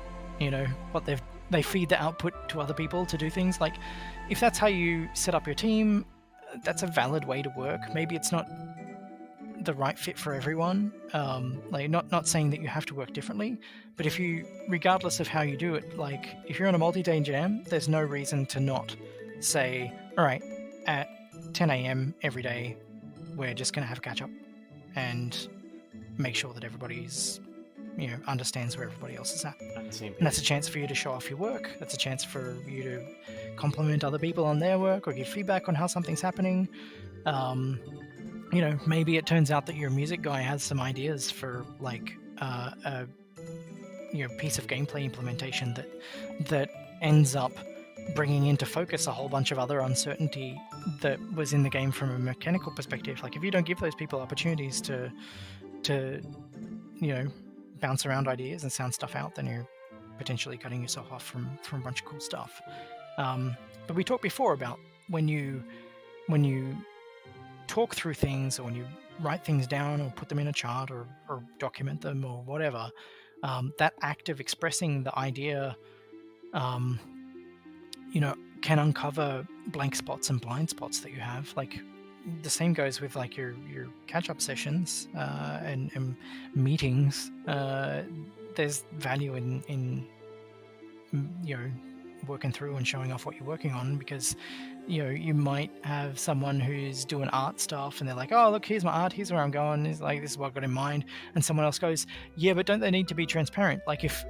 what they feed the output to other people to do things. Like, if that's how you set up your team, that's a valid way to work. Maybe it's not the right fit for everyone. Like, not saying that you have to work differently, but if you, regardless of how you do it, like, if you're on a multi-day jam, there's no reason to not say, all right, at 10 a.m. every day, we're just going to have a catch up and make sure that everybody's, understands where everybody else is at.
On the same page.
And that's a chance for you to show off your work. That's a chance for you to compliment other people on their work or give feedback on how something's happening. Maybe it turns out that your music guy has some ideas for, like, a piece of gameplay implementation that ends up bringing into focus a whole bunch of other uncertainty that was in the game from a mechanical perspective. Like, if you don't give those people opportunities to bounce around ideas and sound stuff out, then you're potentially cutting yourself off from a bunch of cool stuff. But we talked before about when you talk through things, or when you write things down or put them in a chart or document them or whatever, that act of expressing the idea can uncover blank spots and blind spots that you have. Like, the same goes with, like, your catch-up sessions and meetings. There's value in working through and showing off what you're working on, because you might have someone who's doing art stuff and they're like, oh, look, here's my art, here's where I'm going, it's like, this is what I've got in mind, and someone else goes, yeah, but don't they need to be transparent? Like, if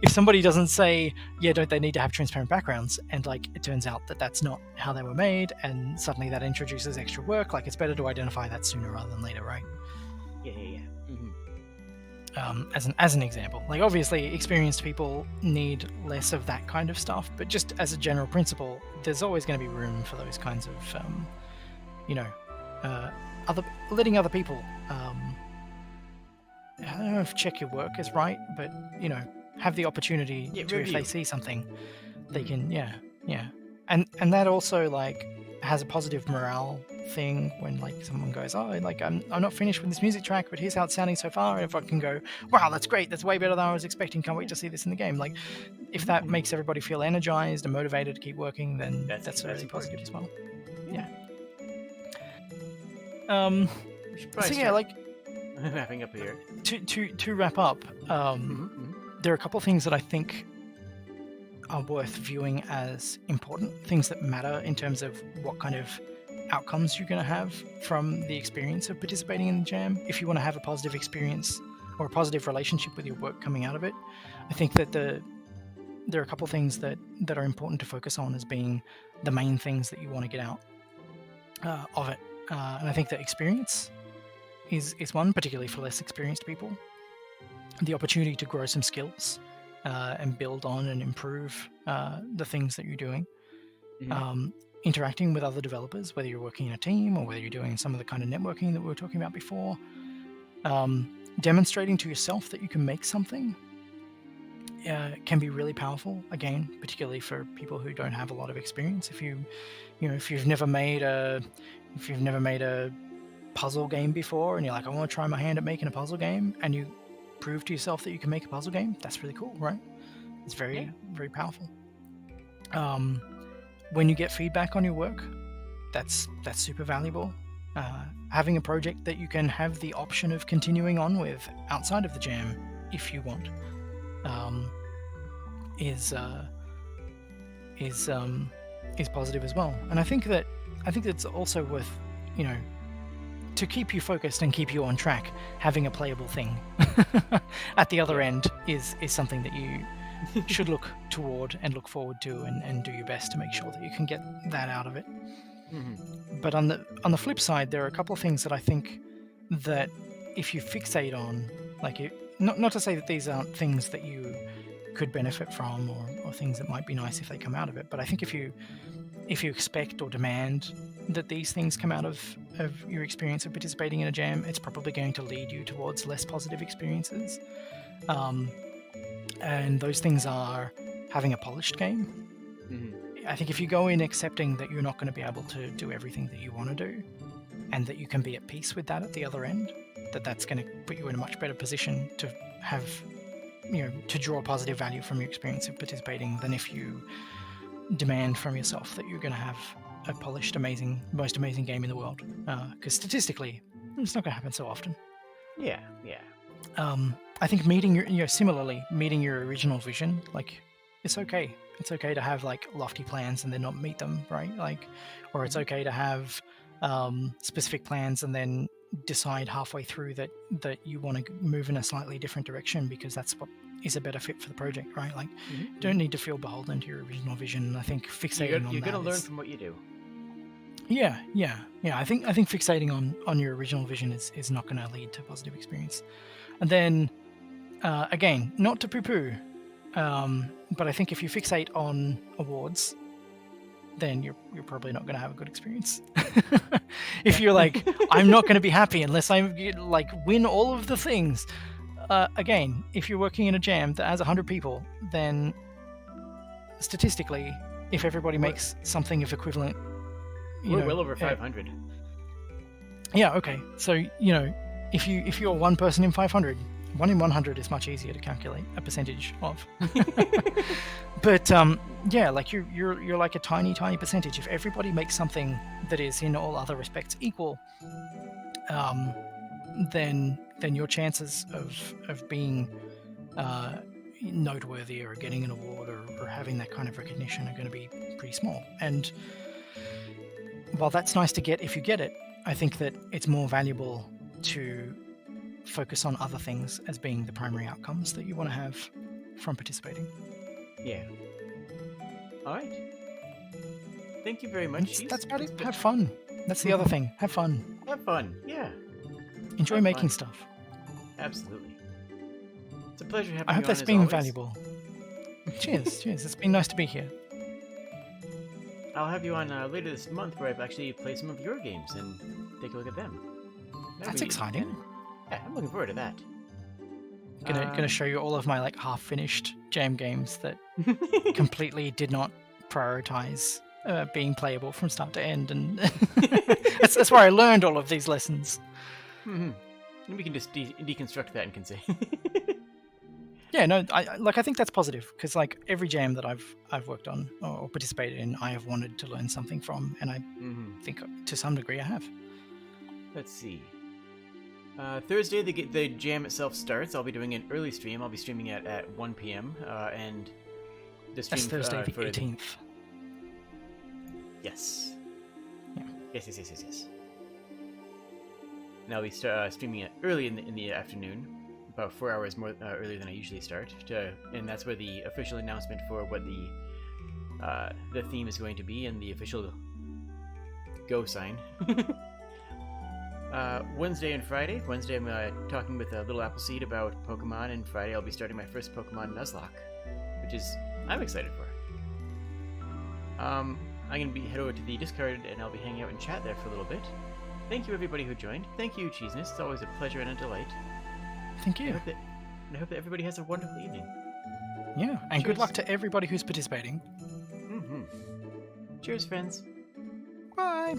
if somebody doesn't say, yeah, don't they need to have transparent backgrounds, and, like, it turns out that that's not how they were made, and suddenly that introduces extra work, like, it's better to identify that sooner rather than later, right?
Yeah.
As an example, like, obviously experienced people need less of that kind of stuff, but just as a general principle, there's always going to be room for those kinds of letting other people I don't know if check your work is right, but have the opportunity to, if they see something, they can and that also, like, has a positive morale thing when, like, someone goes, oh, like, I'm not finished with this music track, but here's how it's sounding so far, and everyone can go, wow, that's great, that's way better than I was expecting, can't wait to see this in the game. Like, if that makes everybody feel energized and motivated to keep working, then that's really positive as well. Yeah. So yeah, like,
wrapping up here.
To wrap up, there are a couple of things that I think are worth viewing as important, things that matter in terms of what kind of outcomes you're going to have from the experience of participating in the jam. If you want to have a positive experience or a positive relationship with your work coming out of it, I think that the there are a couple things that are important to focus on as being the main things that you want to get out of it. And I think that experience is one, particularly for less experienced people. The opportunity to grow some skills and build on and improve the things that you're doing. Interacting with other developers, whether you're working in a team or whether you're doing some of the kind of networking that we were talking about before. Demonstrating to yourself that you can make something can be really powerful. Again, particularly for people who don't have a lot of experience. If you've never made a puzzle game before, and you're like, I want to try my hand at making a puzzle game, and you prove to yourself that you can make a puzzle game, that's really cool, right? It's very, very powerful. When you get feedback on your work, that's super valuable. Having a project that you can have the option of continuing on with outside of the jam, if you want, is positive as well. And I think it's also worth, to keep you focused and keep you on track, having a playable thing at the other end is something that you should look toward and look forward to and do your best to make sure that you can get that out of it. But on the flip side, there are a couple of things that I think that if you fixate on, like not to say that these aren't things that you could benefit from or things that might be nice if they come out of it, but I think if you expect or demand that these things come out of your experience of participating in a jam, it's probably going to lead you towards less positive experiences. And those things are having a polished game. I think if you go in accepting that you're not going to be able to do everything that you want to do, and that you can be at peace with that at the other end, that's going to put you in a much better position to have, to draw positive value from your experience of participating than if you demand from yourself that you're going to have a polished, most amazing game in the world. Because statistically, it's not going to happen so often.
Yeah.
I think meeting your original vision, like, it's okay. It's okay to have like lofty plans and then not meet them, right? Like, or it's okay to have specific plans and then decide halfway through that you want to move in a slightly different direction because that's what is a better fit for the project, right? Like, you don't need to feel beholden to your original vision. And I think fixating on that,
you're going to learn from what you do.
Yeah. I think fixating on your original vision is not going to lead to positive experience. And then again, not to poo-poo, but I think if you fixate on awards, then you're probably not going to have a good experience. If you're like, I'm not going to be happy unless I win all of the things. Again, if you're working in a jam that has 100 people, then statistically, if everybody makes something of equivalent,
we're well over 500.
Yeah. Okay. So if you're one person in 500. 1 in 100 is much easier to calculate a percentage of. But you're like a tiny percentage. If everybody makes something that is in all other respects equal, then your chances of being noteworthy or getting an award or having that kind of recognition are going to be pretty small. And while that's nice to get if you get it, I think that it's more valuable to focus on other things as being the primary outcomes that you want to have from participating.
Yeah. All right. Thank you very much.
That's about it. Have fun. That's the other thing. Have fun.
Have fun. Yeah.
Enjoy making stuff.
Absolutely. It's a pleasure having you on.
I hope that's
as
been
always.
valuable. Cheers. It's been nice to be here.
I'll have you on later this month where I've actually played some of your games and take a look at them.
That's exciting.
Yeah, I'm looking forward to that.
Gonna show you all of my like half-finished jam games that completely did not prioritize being playable from start to end, and that's where I learned all of these lessons.
And we can just deconstruct that and can say.
Yeah, no, I think that's positive because like every jam that I've worked on or participated in, I have wanted to learn something from, and I think to some degree I have.
Let's see. Thursday, the jam itself starts. I'll be doing an early stream. I'll be streaming at 1 p.m. And the stream
that's Thursday the 18th.
Yes.
Yeah.
Yes. And I'll be streaming it early in the afternoon. about 4 hours more earlier than I usually start, and that's where the official announcement for what the theme is going to be and the official go sign. Wednesday and Friday. Wednesday I'm talking with Little Appleseed about Pokemon, and Friday I'll be starting my first Pokemon Nuzlocke, which is I'm excited for. I'm gonna head over to the Discord and I'll be hanging out in chat there for a little bit. Thank you everybody who joined. Thank you, Cheeseness. It's always a pleasure and a delight.
Thank you.
I hope that everybody has a wonderful evening.
Yeah, and
Cheers.
good luck to everybody who's participating.
Cheers, friends.
Bye.